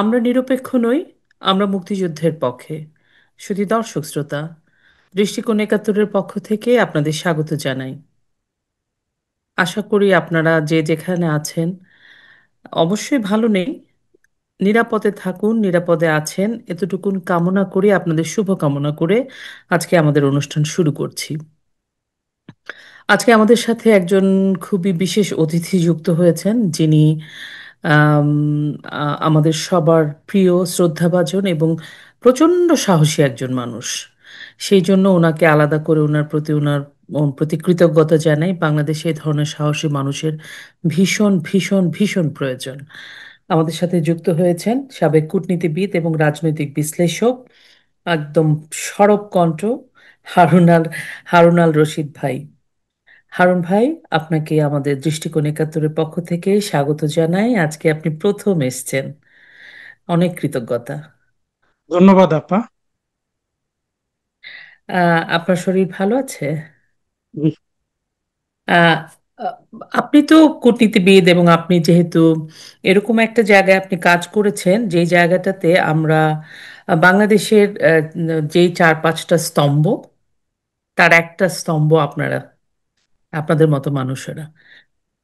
আমরা নিরপেক্ষ নই। আমরা মুক্তিযুদ্ধের পক্ষে। শুধু দর্শক শ্রোতা, দৃষ্টিকোণ একাত্তরের পক্ষ থেকে আপনাদের স্বাগত জানাই। আশা করি আপনারা যে যেখানে আছেন অবশ্যই ভালো নেই, নিরাপদে থাকুন, নিরাপদে আছেন এতটুকুন কামনা করে, আপনাদের শুভ কামনা করে আজকে আমাদের অনুষ্ঠান শুরু করছি। আজকে আমাদের সাথে একজন খুবই বিশেষ অতিথি যুক্ত হয়েছেন, যিনি আম, আমাদের সবার প্রিয়, শ্রদ্ধাভাজন এবং প্রচণ্ড সাহসী একজন মানুষ। সেই জন্য ওনাকে আলাদা করে ওনার প্রতি কৃতজ্ঞতা জানাই। বাংলাদেশে এই ধরনের সাহসী মানুষের ভীষণ ভীষণ ভীষণ প্রয়োজন। আমাদের সাথে যুক্ত হয়েছেন সাবেক কূটনীতিবিদ এবং রাজনৈতিক বিশ্লেষক, একদম সরব কণ্ঠ, হারুনাল হারুনাল রশিদ ভাই। হারুন ভাই, আপনাকে আমাদের দৃষ্টিকোণ একাত্তরের পক্ষ থেকে স্বাগত জানাই। আজকে আপনি প্রথম এসেছেন, অনেক কৃতজ্ঞতা। ধন্যবাদ আপা। আপনার শরীর ভালো আছে? জি। আহ, আহ, আপনি তো কূটনীতিবিদ এবং আপনি যেহেতু এরকম একটা জায়গায় আপনি কাজ করেছেন, যেই জায়গাটাতে আমরা বাংলাদেশের যেই চার পাঁচটা স্তম্ভ, তার একটা স্তম্ভ আপনারা, আপনাদের মতো মানুষেরা।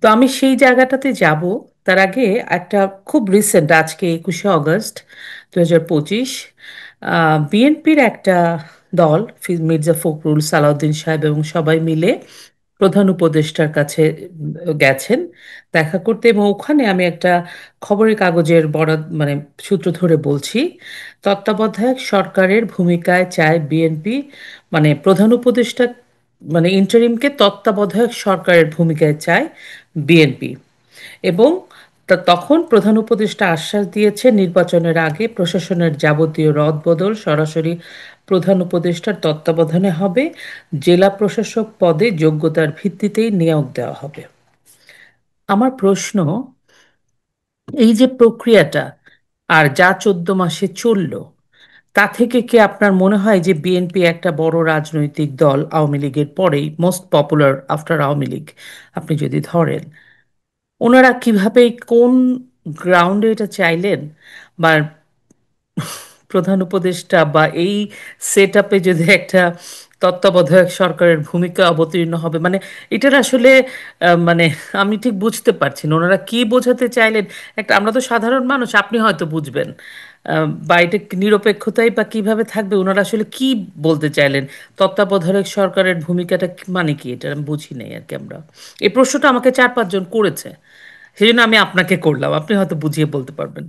তো আমি সেই জায়গাটাতে যাব। তার আগে একটা খুব রিসেন্ট, আজকে 21শে আগস্ট 2025, বিএনপির একটা দল, মির্জা ফখরুল, সালাউদ্দিন সাহেব এবং সবাই মিলে প্রধান উপদেষ্টার কাছে গেছেন দেখা করতে। এবং ওখানে আমি একটা খবরের কাগজের বরাত, মানে সূত্র ধরে বলছি, তত্ত্বাবধায়ক সরকারের ভূমিকায় চায় বিএনপি, মানে প্রধান উপদেষ্টা, মানে ইন্টারিমকে তত্ত্বাবধায়ক সরকারের ভূমিকায় চায় বিএনপি। এবং তখন প্রধান উপদেষ্টা আশ্বাস দিয়েছে নির্বাচনের আগে প্রশাসনের যাবতীয় রদবদল সরাসরি প্রধান উপদেষ্টার তত্ত্বাবধানে হবে, জেলা প্রশাসক পদে যোগ্যতার ভিত্তিতেই নিয়োগ দেওয়া হবে। আমার প্রশ্ন, এই যে প্রক্রিয়াটা আর যা 14 মাসে চলল, তা থেকে কি আপনার মনে হয় যে বিএনপি একটা বড় রাজনৈতিক দল, আওয়ামী লীগের পরেই most popular after Awami League আপনি যদি ধরেন, ওনারা কিভাবে কোন গ্রাউন্ডে এটা চাইলেন? বা প্রধান উপদেষ্টা বা এই সেট আপে যদি একটা তত্ত্বাবধায়ক সরকারের ভূমিকা অবতীর্ণ হবে, মানে এটার আসলে মানে আমি ঠিক বুঝতে পারছি না ওনারা কি বোঝাতে চাইলেন। একটা, আমরা তো সাধারণ মানুষ, আপনি হয়তো বুঝবেন। বা এটা নিরপেক্ষতাই বা কিভাবে থাকবে, ওনারা আসলে কি বলতে চাইলেন? তত্ত্বাবধায়ক সরকারের ভূমিকাটা মানে কি, এটা আমি বুঝি নাই আর কি। আমরা, এই প্রশ্নটা আমাকে চার পাঁচজন করেছে, সেই জন্য আমি আপনাকে করলাম, আপনি হয়তো বুঝিয়ে বলতে পারবেন।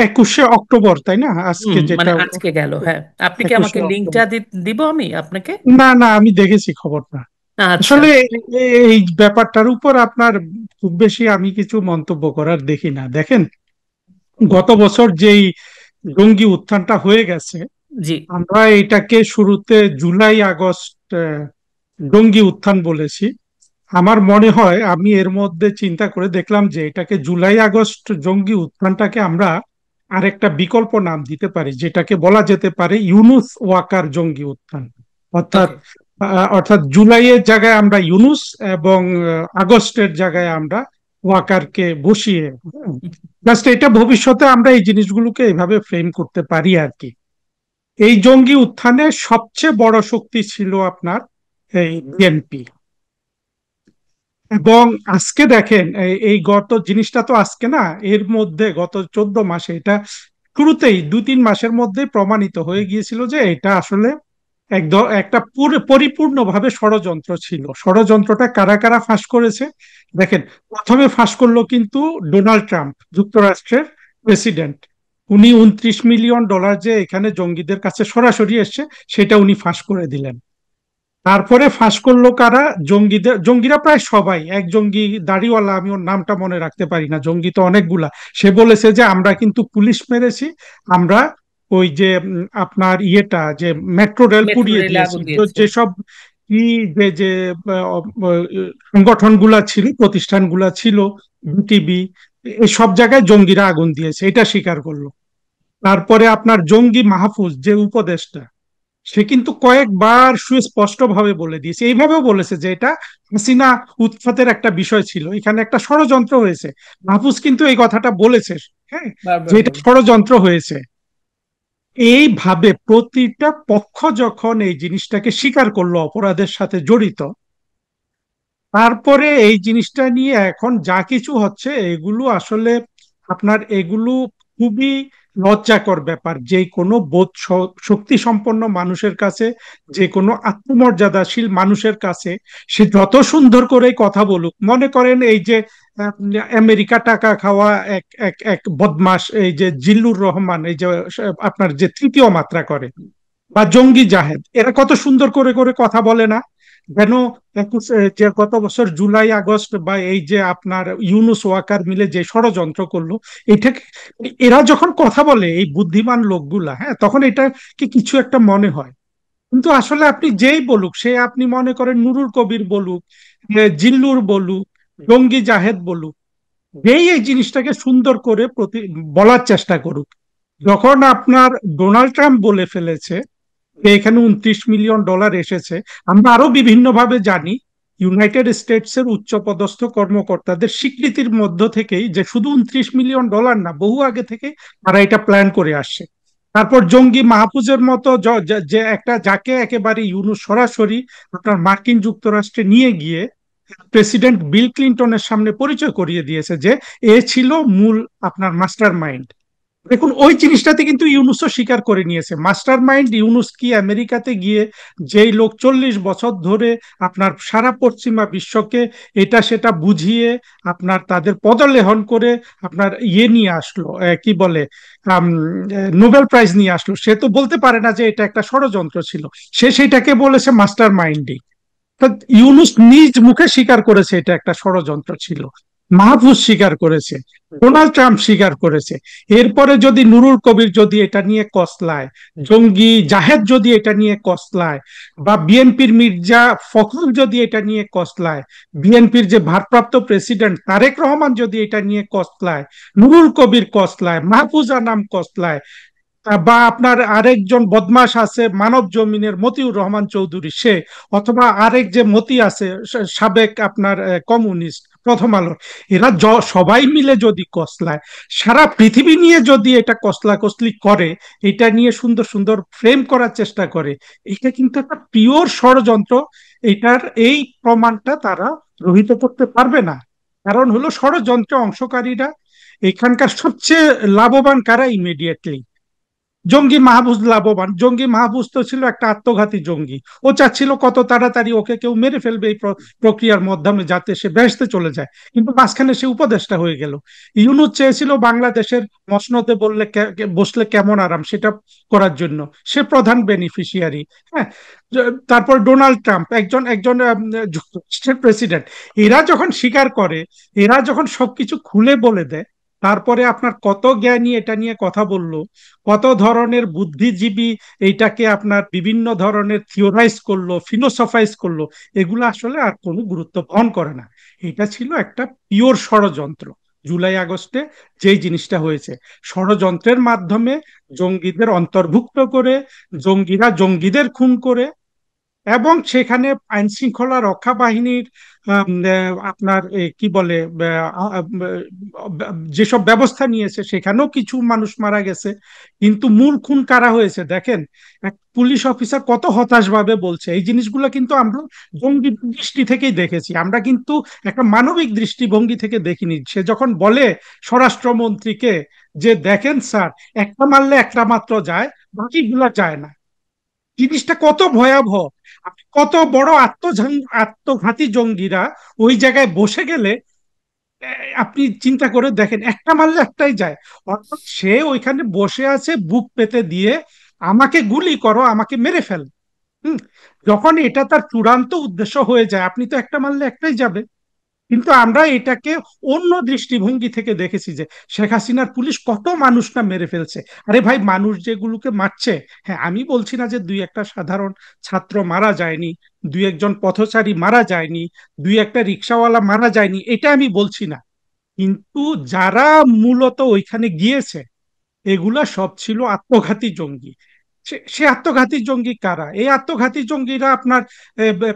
21শে অক্টোবর, তাই না আজকে মানে যেটা? আজকে গেল, হ্যাঁ। আপনি কি একুশে আমাকে লিঙ্কটা অক্টোবর দিব আমি আপনাকে? না, না, আমি দেখেছি খবরটা। আচ্ছা। আসলে এই ব্যাপারটার উপর আপনার খুব বেশি আমি কিছু মন্তব্য করার দেখি না। দেখেন, গত বছর যেই জঙ্গি উত্থানটা হয়ে গেছে, জি। আমরা এটাকে শুরুতে জুলাই আগস্ট জঙ্গি উত্থান বলেছি। আমার মনে হয় আমি এর মধ্যে চিন্তা করে দেখলাম যে এটাকে জুলাই আগস্ট জঙ্গি উত্থানটাকে আমরা আরেকটা বিকল্প নাম দিতে পারি, যেটাকে বলা যেতে পারে ইউনুস ওয়াকার জঙ্গি উত্থান। অর্থাৎ ওকে। অর্থাৎ জুলাইয়ের জায়গায় আমরা ইউনুস এবং আগস্টের জায়গায় আমরা ওয়াকারকে বসিয়ে, জাস্ট এটা ভবিষ্যতে আমরা এই জিনিসগুলোকে এইভাবে ফ্রেম করতে পারি আর কি। এই জঙ্গি উত্থানে সবচেয়ে বড় শক্তি ছিল আপনার এই বিএনপি। এবং আজকে দেখেন, এই গত জিনিসটা তো আজকে না, এর মধ্যে গত 14 মাসে এটা শুরুতেই 2-3 মাসের মধ্যে প্রমাণিত হয়ে গিয়েছিল যে এটা আসলে একদম একটা পরিপূর্ণভাবে ষড়যন্ত্র ছিল। ষড়যন্ত্রটা কারা কারা ফাঁস করেছে দেখেন। প্রথমে ফাঁস করলো কিন্তু ডোনাল্ড ট্রাম্প, যুক্তরাষ্ট্রের প্রেসিডেন্ট। উনি $29 মিলিয়ন যে এখানে জঙ্গিদের কাছে সরাসরি এসছে, সেটা উনি ফাঁস করে দিলেন। তারপরে ফাঁস করলো কারা? জঙ্গিরা প্রায় সবাই। এক জঙ্গি দাড়িওয়ালা, আমি ওর নামটা মনে রাখতে পারি না, জঙ্গি তো অনেকগুলা। সে বলেছে যে আমরা কিন্তু পুলিশ মেরেছি, আমরা ওই যে আপনার যে মেট্রো রেল মেট্রো পুড়িয়ে রেলে দিয়েছি। আগুন দিয়েছে। যেসব কি যে যে সংগঠনগুলা ছিল, প্রতিষ্ঠানগুলা ছিল, বিটিবি, এই সব জায়গায় জঙ্গিরা আগুন দিয়েছে, এটা স্বীকার করলো। তারপরে আপনার জঙ্গি মাহফুজ যে উপদেষ্টা, সে কিন্তু কয়েকবার সুস্পষ্ট ভাবে বলে দিয়েছে, এইভাবেও বলেছে যে এটা হাসিনা উৎখাতের একটা বিষয় ছিল, এখানে একটা ষড়যন্ত্র হয়েছে। মাহফুজ কিন্তু এই কথাটা বলেছে, হ্যাঁ, যে বারবার এটা বলে। ষড়যন্ত্র হয়েছে। এইভাবে প্রতিটা পক্ষ যখন এই জিনিসটাকে স্বীকার করলো অপরাধের সাথে জড়িত, তারপরে এই জিনিসটা নিয়ে এখন যা কিছু হচ্ছে এগুলো আসলে আপনার এগুলো খুবই লজ্জাকর ব্যাপার। যে কোনো শক্তি সম্পন্ন মানুষের কাছে, যে কোনো আত্মমর্যাদাশীল মানুষের কাছে, সে যত সুন্দর করে কথা বলুক, মনে করেন এই যে আহ, আমেরিকা টাকা খাওয়া এক এক এক বদমাশ এই যে জিল্লুর রহমান, এই যে আপনার যে তৃতীয় মাত্রা করে, বা জঙ্গি জাহেদ, এরা কত সুন্দর করে করে কথা বলে না? কেন? যে গত বছর জুলাই আগস্ট বা এই যে আপনার ইউনুস ওয়াকার মিলে যে ষড়যন্ত্র করলো, এটাকে এরা যখন কথা বলে এই বুদ্ধিমান লোকগুলা, হ্যাঁ, তখন এটা কি কিছু একটা মনে হয়। কিন্তু আসলে আপনি যেই বলুক, সে আপনি মনে করেন নুরুল কবির বলুক, জিল্লুর বলুক, জঙ্গি জাহেদ বলুক, যেই এই জিনিসটাকে সুন্দর করে বলার চেষ্টা করুক, যখন আপনার ডোনাল্ড ট্রাম্প বলে ফেলেছে যে এখানে $29 মিলিয়ন এসেছে, আমরা আরো বিভিন্ন ভাবে জানি ইউনাইটেড স্টেটস এর উচ্চপদস্থ কর্মকর্তাদের স্বীকৃতির মধ্য থেকেই যে শুধু $29 মিলিয়ন না, বহু আগে থেকে তারা এটা প্ল্যান করে আসছে। তারপর জঙ্গি মাহফুজের মতো যে একটা, যাকে একেবারে ইউনুস সরাসরি আপনার মার্কিন যুক্তরাষ্ট্রে নিয়ে গিয়ে প্রেসিডেন্ট বিল ক্লিন্টনের সামনে পরিচয় করিয়ে দিয়েছে যে এ ছিল মূল আপনার মাস্টার মাইন্ড। দেখুন ওই জিনিসটাতে কিন্তু ইউনুসও স্বীকার করে নিয়েছে, মাস্টার মাইন্ড ইউনুস কি আমেরিকাতে গিয়ে যেই লোক 40 বছর ধরে আপনার সারা পশ্চিমা বিশ্বকে এটা সেটা বুঝিয়ে আপনার তাদের পদলেহন করে আপনার ইয়ে নিয়ে আসলো, কি বলে, আম, নোবেল প্রাইজ নিয়ে আসলো, সে তো বলতে পারে না যে এটা একটা ষড়যন্ত্র ছিল। সে সেটাকে বলেছে মাস্টার মাইন্ডিং। তো ইউনুস নিজ মুখে স্বীকার করেছে এটা একটা ষড়যন্ত্র ছিল, মাহফুজ স্বীকার করেছে, ডোনাল্ড ট্রাম্প স্বীকার করেছে। এরপরে যদি নুরুল কবির যদি এটা নিয়ে কসলায়, জঙ্গি জাহেদ যদি এটা নিয়ে কসলায়, বা বিএনপির মির্জা ফখরুল যদি এটা নিয়ে কসলায়, বিএনপির যে ভারপ্রাপ্ত প্রেসিডেন্ট তারেক রহমান যদি এটা নিয়ে কসলায়, নুরুল কবির কসলায়, মাহফুজ আনাম কসলায়, বা আপনার আরেকজন বদমাশ আছে মানব জমিনের মতিউর রহমান চৌধুরী সে, অথবা আরেক যে মতি আছে সাবেক আপনার কমিউনিস্ট প্রথম আলো, এরা সবাই মিলে যদি কসলায়, সারা পৃথিবী নিয়ে যদি এটা কসলা কসলি করে, এটা নিয়ে সুন্দর সুন্দর ফ্রেম করার চেষ্টা করে, এটা কিন্তু একটা পিওর ষড়যন্ত্র। এটার এই প্রমাণটা তারা রহিত করতে পারবে না। কারণ হলো ষড়যন্ত্রে অংশকারীরা এখানকার সবচেয়ে লাভবান কারা? ইমিডিয়েটলি জঙ্গি মাহফুজ লাভবান। জঙ্গি মাহফুজ তো ছিল একটা আত্মঘাতী জঙ্গি, ও চাচ্ছিল কত তাড়াতাড়ি ওকে কেউ মেরে ফেলবে এই প্রক্রিয়ার মাধ্যমে, যাতে সে বেহেশতে চলে যায়। কিন্তু মাঝখানে সে উপদেষ্টা হয়ে গেল। ইউনূস চেয়েছিল বাংলাদেশের মসনদে বসলে কেমন আরাম, সেটা করার জন্য সে প্রধান বেনিফিশিয়ারি। হ্যাঁ, তারপর ডোনাল্ড ট্রাম্প একজন একজন যুক্তরাষ্ট্রের প্রেসিডেন্ট। এরা যখন স্বীকার করে, এরা যখন সবকিছু খুলে বলে দেয়, তারপরে আপনার কত জ্ঞানী এটা নিয়ে কথা বললো, কত ধরনের বুদ্ধিজীবী এইটাকে আপনার বিভিন্ন ধরনের থিওরাইজ করলো, ফিলোসফাইজ করলো, এগুলো আসলে আর কোনো গুরুত্ব বহন করে না। এটা ছিল একটা পিওর ষড়যন্ত্র। জুলাই আগস্টে যেই জিনিসটা হয়েছে, ষড়যন্ত্রের মাধ্যমে জঙ্গিদের অন্তর্ভুক্ত করে, জঙ্গিরা জঙ্গিদের খুন করে, এবং সেখানে আইন শৃঙ্খলা রক্ষা বাহিনীর আপনার কি বলে যেসব ব্যবস্থা নিয়েছে সেখানেও কিছু মানুষ মারা গেছে। কিন্তু মূল খুন কারা হয়েছে দেখেন, এক পুলিশ অফিসার কত হতাশ ভাবে বলছে এই জিনিসগুলো কিন্তু আমরা জঙ্গি দৃষ্টি থেকেই দেখেছি, আমরা কিন্তু একটা মানবিক দৃষ্টিভঙ্গি থেকে দেখিনি। সে যখন বলে স্বরাষ্ট্রমন্ত্রীকে যে দেখেন স্যার, একটা মারলে একটা মাত্র যায়, বাকিগুলা যায় না, জিনিসটা কত ভয়াবহ। আপনি কত বড় আত্মঘাতী জঙ্গিরা ওই জায়গায় বসে গেলে আপনি চিন্তা করে দেখেন, একটা মারলে একটাই যায়। অর্থাৎ সে ওইখানে বসে আছে বুক পেতে দিয়ে, আমাকে গুলি করো, আমাকে মেরে ফেল। হুম, যখন এটা তার চূড়ান্ত উদ্দেশ্য হয়ে যায়, আপনি তো একটা মারলে একটাই যাবে। কিন্তু আমরা এটাকে অন্য দৃষ্টিভঙ্গি থেকে দেখেছি যে শেখ হাসিনার পুলিশ কত মানুষ না মেরে ফেলছে। আরে ভাই, মানুষ যেগুলোকে মারছে, হ্যাঁ, আমি বলছি না যে দুই একটা সাধারণ ছাত্র মারা যায়নি, দুই একজন পথচারী মারা যায়নি, দুই একটা রিক্সাওয়ালা মারা যায়নি, এটা আমি বলছি না। কিন্তু যারা মূলত ওইখানে গিয়েছে, এগুলা সব ছিল আত্মঘাতী জঙ্গি। সে আত্মঘাতী জঙ্গি কারা? এই আত্মঘাতী জঙ্গিরা আপনার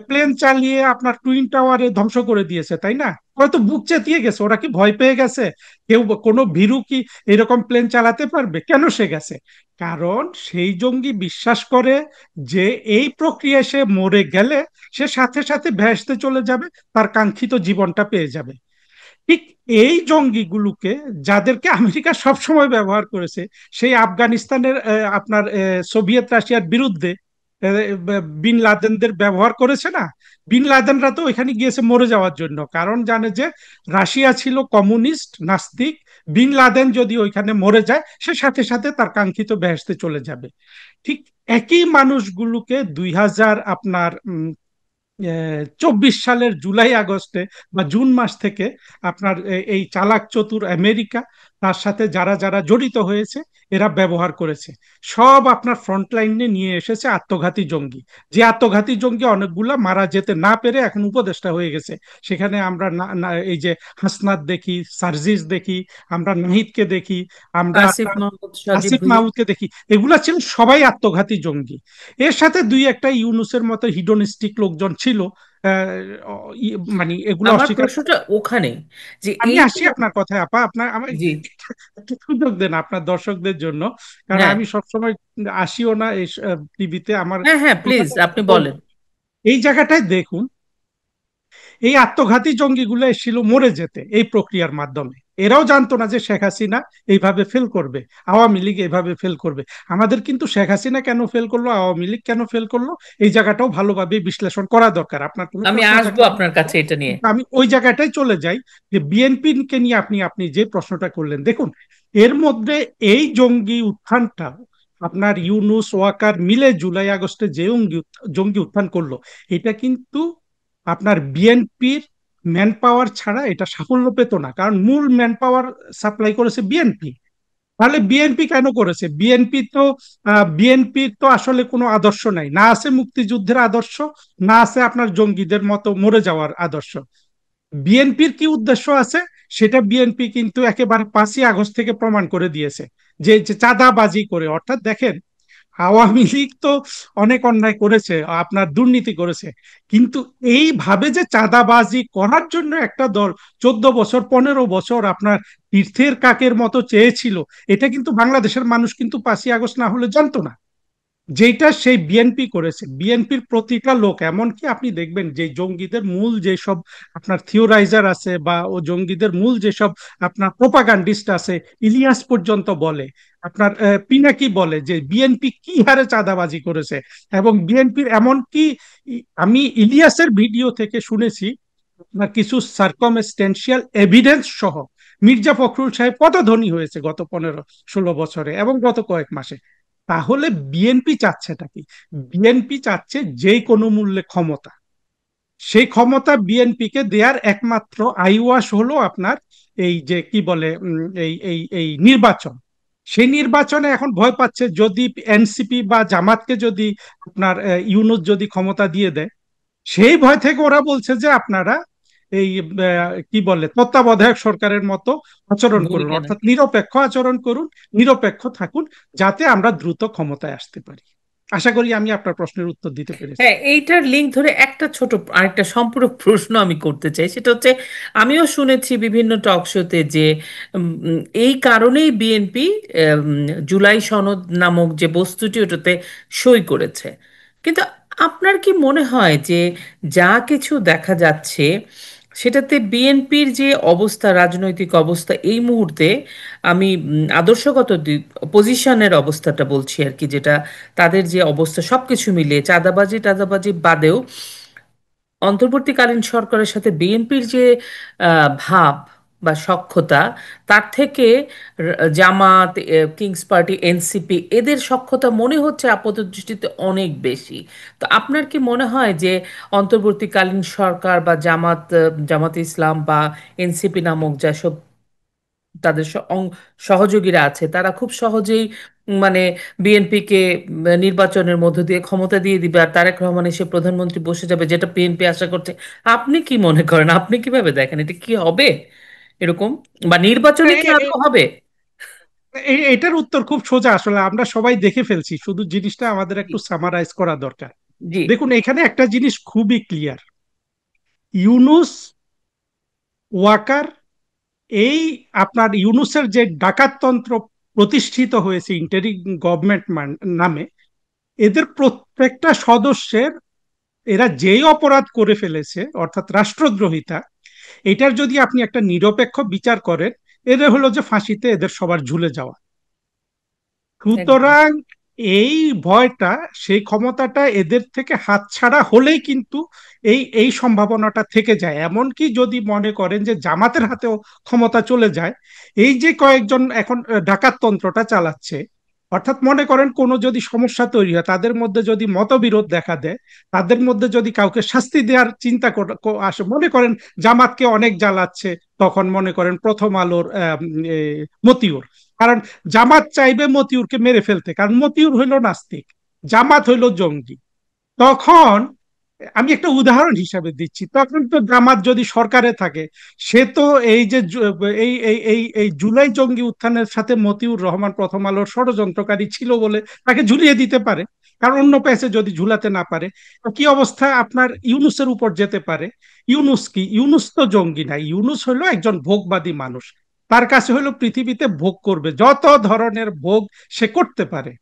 প্লেন চালিয়ে আপনার টুইন টাওয়ারে ধ্বংস করে দিয়েছে, তাই না? ওরা তো বুক চেতিয়ে গেছে। ওরা কি ভয় পেয়ে গেছে? কেউ কোনো ভীরু কি এরকম প্লেন চালাতে পারবে? কেন সে গেছে? কারণ সেই জঙ্গি বিশ্বাস করে যে এই প্রক্রিয়ায় সে মরে গেলে সে সাথে সাথে ভেসতে চলে যাবে, তার কাঙ্ক্ষিত জীবনটা পেয়ে যাবে। ঠিক এই জঙ্গিগুলোকে, যাদেরকে আমেরিকা সবসময় ব্যবহার করেছে, সেই আফগানিস্তানের আপনার সোভিয়েত রাশিয়ার বিরুদ্ধে বিন লাদেনদের ব্যবহার করেছে না। বিন লাদেনরা তো এখানে গিয়েছে মরে যাওয়ার জন্য, কারণ জানে যে রাশিয়া ছিল কমিউনিস্ট নাস্তিক। বিন লাদেন যদি ওইখানে মরে যায়, সে সাথে সাথে তার কাঙ্ক্ষিত বেহেশতে চলে যাবে। ঠিক একই মানুষগুলোকে 24 সালের জুলাই আগস্টে বা জুন মাস থেকে আপনার এই চালাক চতুর আমেরিকা, তার সাথে যারা যারা জড়িত হয়েছে, এরা ব্যবহার করেছে। সব আপনার ফ্রন্ট লাইনে নিয়ে এসেছে আত্মঘাতী জঙ্গি। যে আত্মঘাতী জঙ্গি অনেকগুলা মারা যেতে না পেরে এখন উপদেষ্টা হয়ে গেছে। সেখানে আমরা এই যে হাসনাত দেখি, সার্জিস দেখি, আমরা নাহিদকে দেখি, আমরা আসিফ মাহমুদ সজীব আসিফ ভুইয়া। মাহমুদকে দেখি। এগুলা ছিল সবাই আত্মঘাতী জঙ্গি। এর সাথে দুই একটা ইউনুসের মতো হিডনিস্টিক লোকজন ছিল। মানে এগুলো আমার অস্বীকার প্রশ্নটা ওখানেই, যে আমি এই আসি যে, আপনার কথায় আপা, আপনার আমার জি, একটু সুযোগ দেন আপনার দর্শকদের জন্য। কারণ হ্যাঁ, আমি সবসময় আসিও না এই টিভিতে আমার হ্যাঁ, হ্যাঁ, প্লিজ কথাটা আপনি বলবো। বলেন। এই জায়গাটায় দেখুন, এই আত্মঘাতী জঙ্গিগুলো এসেছিল মরে যেতে এই প্রক্রিয়ার মাধ্যমে। এরাও জানতো না যে শেখ হাসিনা এইভাবে ফেল করবে, আওয়ামী লীগ এইভাবে ফেল করবে। আমাদের কিন্তু শেখ হাসিনা কেন ফেল করলো, আওয়ামী লীগ কেন ফেল করলো, এই জায়গাটাও ভালোভাবে বিশ্লেষণ করা দরকার। আপনার কোনো আমি প্রশ্ন আসবো থাকলে আপনার কাছে এটা নিয়ে। আমি ওই জায়গাটায় চলে যাই। যে বিএনপি কে নিয়ে আপনি আপনি যে প্রশ্নটা করলেন, দেখুন এর মধ্যে এই জঙ্গি উত্থানটা আপনার ইউনুস ওয়াকার মিলে জুলাই আগস্টে যে জঙ্গি উত্থান করলো, এটা কিন্তু আপনার বিএনপির ম্যান পাওয়ার ছাড়া এটা সাফল্য পেত না। কারণ মূল ম্যান পাওয়ার সাপ্লাই করেছে বিএনপি। তাহলে বিএনপি কেন করেছে? বিএনপির তো আসলে কোনো আদর্শ নাই, না আছে মুক্তিযুদ্ধের আদর্শ, না আছে আপনার জঙ্গিদের মতো মরে যাওয়ার আদর্শ। বিএনপির কি উদ্দেশ্য আছে, সেটা বিএনপি কিন্তু একেবারে 5ই আগস্ট থেকে প্রমাণ করে দিয়েছে। যে চাঁদাবাজি করে, অর্থাৎ দেখেন, আওয়ামী লীগ তো অনেক অন্যায় করেছে, আপনার দুর্নীতি করেছে, কিন্তু এইভাবে যে চাঁদাবাজি করার জন্য একটা দল 14 বছর 15 বছর আপনার তীর্থের কাকের মতো চেয়েছিল, এটা কিন্তু বাংলাদেশের মানুষ কিন্তু 5ই আগস্ট না হলে জানতো না। যেটা সেই বিএনপি করেছে। বিএনপির প্রতিটা লোক, এমনকি আপনি দেখবেন যে জঙ্গিদের মূল যেসব আপনার থিওরাইজার আছে বা ও জঙ্গিদের মূল যেসব আপনার প্রোপাগান্ডিস্ট আছে, ইলিয়াস পর্যন্ত বলে, আপনার পিনাকি বলে যে বিএনপি কি হারে চাঁদাবাজি করেছে। এবং বিএনপির এমনকি আমি ইলিয়াসের ভিডিও থেকে শুনেছি আপনার কিছু সার্কমস্টেন্সিয়াল এভিডেন্স সহ মির্জা ফখরুল সাহেব কত ধনী হয়েছে গত 15-16 বছরে এবং গত কয়েক মাসে। তাহলে বিএনপি চাচ্ছেটা কি? বিএনপি চাচ্ছে যে কোনো মূল্যে ক্ষমতা। সেই ক্ষমতা বিএনপি কে দেওয়ার একমাত্র আইওয়াস হলো আপনার এই যে কি বলে এই নির্বাচন। সেই নির্বাচনে এখন ভয় পাচ্ছে, যদি এনসিপি বা জামাতকে যদি আপনার ইউনুস যদি ক্ষমতা দিয়ে দেয়, সেই ভয় থেকে ওরা বলছে যে আপনারা এই কি বলে তত্ত্বাবধায়ক সরকারের মতো আচরণ করুন, ভূমিকা নেন। অর্থাৎ নিরপেক্ষ আচরণ করুন, নিরপেক্ষ থাকুন, যাতে আমরা দ্রুত ক্ষমতায় আসতে পারি। আশা করি আমি আপনার প্রশ্নের উত্তর দিতে পেরেছি। হ্যাঁ, এইটার লিঙ্ক ধরে একটা ছোট আরেকটা সম্পূরক প্রশ্ন আমি করতে চাই, সেটা হচ্ছে, আমিও শুনেছি বিভিন্ন টক শোতে যে এই কারণেই বিএনপি জুলাই সনদ নামক যে বস্তুটি ওটাতে সই করেছে। কিন্তু আপনার কি মনে হয় যে যা কিছু দেখা যাচ্ছে সেটাতে বিএনপির যে অবস্থা, রাজনৈতিক অবস্থা এই মুহূর্তে, আমি আদর্শগত পজিশনের অবস্থাটা বলছি আর কি, যেটা তাদের যে অবস্থা সবকিছু মিলিয়ে চাঁদাবাজি টাদাবাজি বাদেও অন্তর্বর্তীকালীন সরকারের সাথে বিএনপির যে ভাব বা সখ্যতা, তার থেকে জামাত, কিংস পার্টি, এনসিপি এদের সখ্যতা মনে হচ্ছে আপাত দৃষ্টিতে অনেক বেশি। তো আপনার কি মনে হয় যে অন্তর্বর্তীকালীন সরকার বা জামাত ইসলাম বা এনসিপি নামক যেসব তাদের সহযোগীরা আছে, তারা খুব সহজেই মানে বিএনপিকে নির্বাচনের মধ্য দিয়ে ক্ষমতা দিয়ে দিবে আর তারেক রহমান এসে প্রধানমন্ত্রী বসে যাবে, যেটা বিএনপি আশা করছে? আপনি কি মনে করেন, আপনি কিভাবে দেখেন, এটা কি হবে এরকম, বা নির্বাচনে কি আদৌ হবে? এটার উত্তর খুব সোজা, আসলে আমরা সবাই দেখে ফেলছি, শুধু জিনিসটা আমাদের জি একটু সামারাইজ করা দরকার। জি দেখুন, এখানে একটা জিনিস খুবই ক্লিয়ার। ইউনুস, ওয়াকার, এই আপনার ইউনুসের যে ডাকাততন্ত্র প্রতিষ্ঠিত হয়েছে ইন্টারিম গভর্নমেন্ট নামে, এদের প্রত্যেকটা সদস্যের, এরা যেই অপরাধ করে ফেলেছে অর্থাৎ রাষ্ট্রদ্রোহিতা, এটার যদি আপনি একটা নিরপেক্ষ বিচার করেন, এদের হলো যে ফাঁসিতে এদের সবার ঝুলে যাওয়া। একদম। সুতরাং এই ভয়টা, সেই ক্ষমতাটা এদের থেকে হাতছাড়া হলেই কিন্তু এই সম্ভাবনাটা থেকে যায়। এমনকি যদি মনে করেন যে জামাতের হাতেও ক্ষমতা চলে যায়, এই যে কয়েকজন এখন ডাকাততন্ত্রটা চালাচ্ছে, অর্থাৎ মনে করেন কোনো যদি সমস্যা তৈরি হয়, তাদের মধ্যে যদি মতবিরোধ দেখা দেয়, তাদের মধ্যে যদি কাউকে শাস্তি দেওয়ার চিন্তা আসে, মনে করেন জামাতকে অনেক জ্বালাচ্ছে, তখন মনে করেন প্রথম আলোর মতিউর, কারণ জামাত চাইবে মতিউরকে মেরে ফেলতে, কারণ মতিউর হইল নাস্তিক, জামাত হইল জঙ্গি। তখন আমি একটা উদাহরণ হিসাবে দিচ্ছি, তখন তো জামাত যদি সরকারে থাকে, সে তো এই যে এই জুলাই জঙ্গি উত্থানের সাথে মতিউর রহমান প্রথম আলোর ষড়যন্ত্রকারী ছিল বলে তাকে ঝুলিয়ে দিতে পারে, কারণ অন্য পেছে যদি ঝুলাতে না পারে। কি অবস্থা আপনার ইউনুসের উপর যেতে পারে। ইউনুস কি? ইউনুস তো জঙ্গি না, ইউনুস হলো একজন ভোগবাদী মানুষ। তার কাছে হলো পৃথিবীতে ভোগ করবে, যত ধরনের ভোগ সে করতে পারে।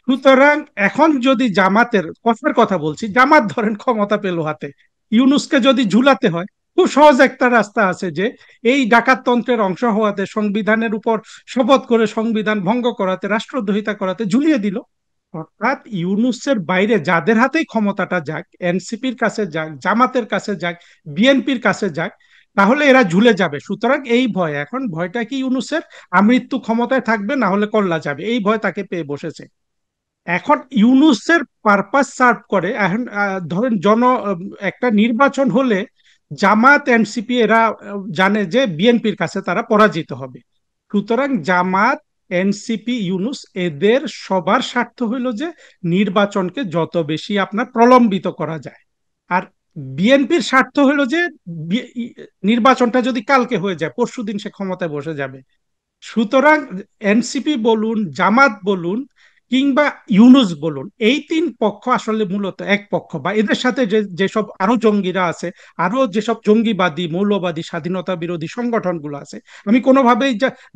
সুতরাং এখন যদি জামাতের কথার কথা বলছি, জামাত ধরেন ক্ষমতা পেল হাতে, ইউনুসকে যদি ঝুলাতে হয়, খুব সহজ একটা রাস্তা আছে, যে এই ডাকাততন্ত্রের অংশ হওয়াতে, সংবিধানের উপর শপথ করে সংবিধান ভঙ্গ করাতে, রাষ্ট্রদ্রোহিতা করাতে ঝুলিয়ে দিল। অর্থাৎ ইউনুসের বাইরে যাদের হাতেই ক্ষমতাটা যাক, এনসিপির কাছে যাক, জামাতের কাছে যাক, বিএনপির কাছে যাক, তাহলে এরা ঝুলে যাবে। সুতরাং এই ভয়, এখন ভয়টা কি ইউনুসের, আমৃত্যু ক্ষমতায় থাকবে না হলে কল্লা যাবে, এই ভয় তাকে পেয়ে বসেছে। এখন ইউনুসের পারপাস সার্ভ করে, এখন ধরেন একটা নির্বাচন হলে জামাত এনসিপি এরা জানে যে বিএনপির কাছে তারা পরাজিত হবে। সুতরাং জামাত, এনসিপি, ইউনুস, এদের সবার স্বার্থ হইল যে নির্বাচনকে যত বেশি আপনার প্রলম্বিত করা যায়। আর বিএনপির স্বার্থ হইল যে নির্বাচনটা যদি কালকে হয়ে যায়, পরশুদিন সে ক্ষমতায় বসে যাবে। সুতরাং এনসিপি বলুন, জামাত বলুন, কিংবা ইউনুস বলুন, এই তিন পক্ষ আসলে মূলত এক পক্ষ, বা এদের সাথে যেসব আরো জঙ্গিরা আছে, আরো যেসব জঙ্গিবাদী, মৌলবাদী, স্বাধীনতা বিরোধী সংগঠনগুলো আছে, আমি কোনোভাবেই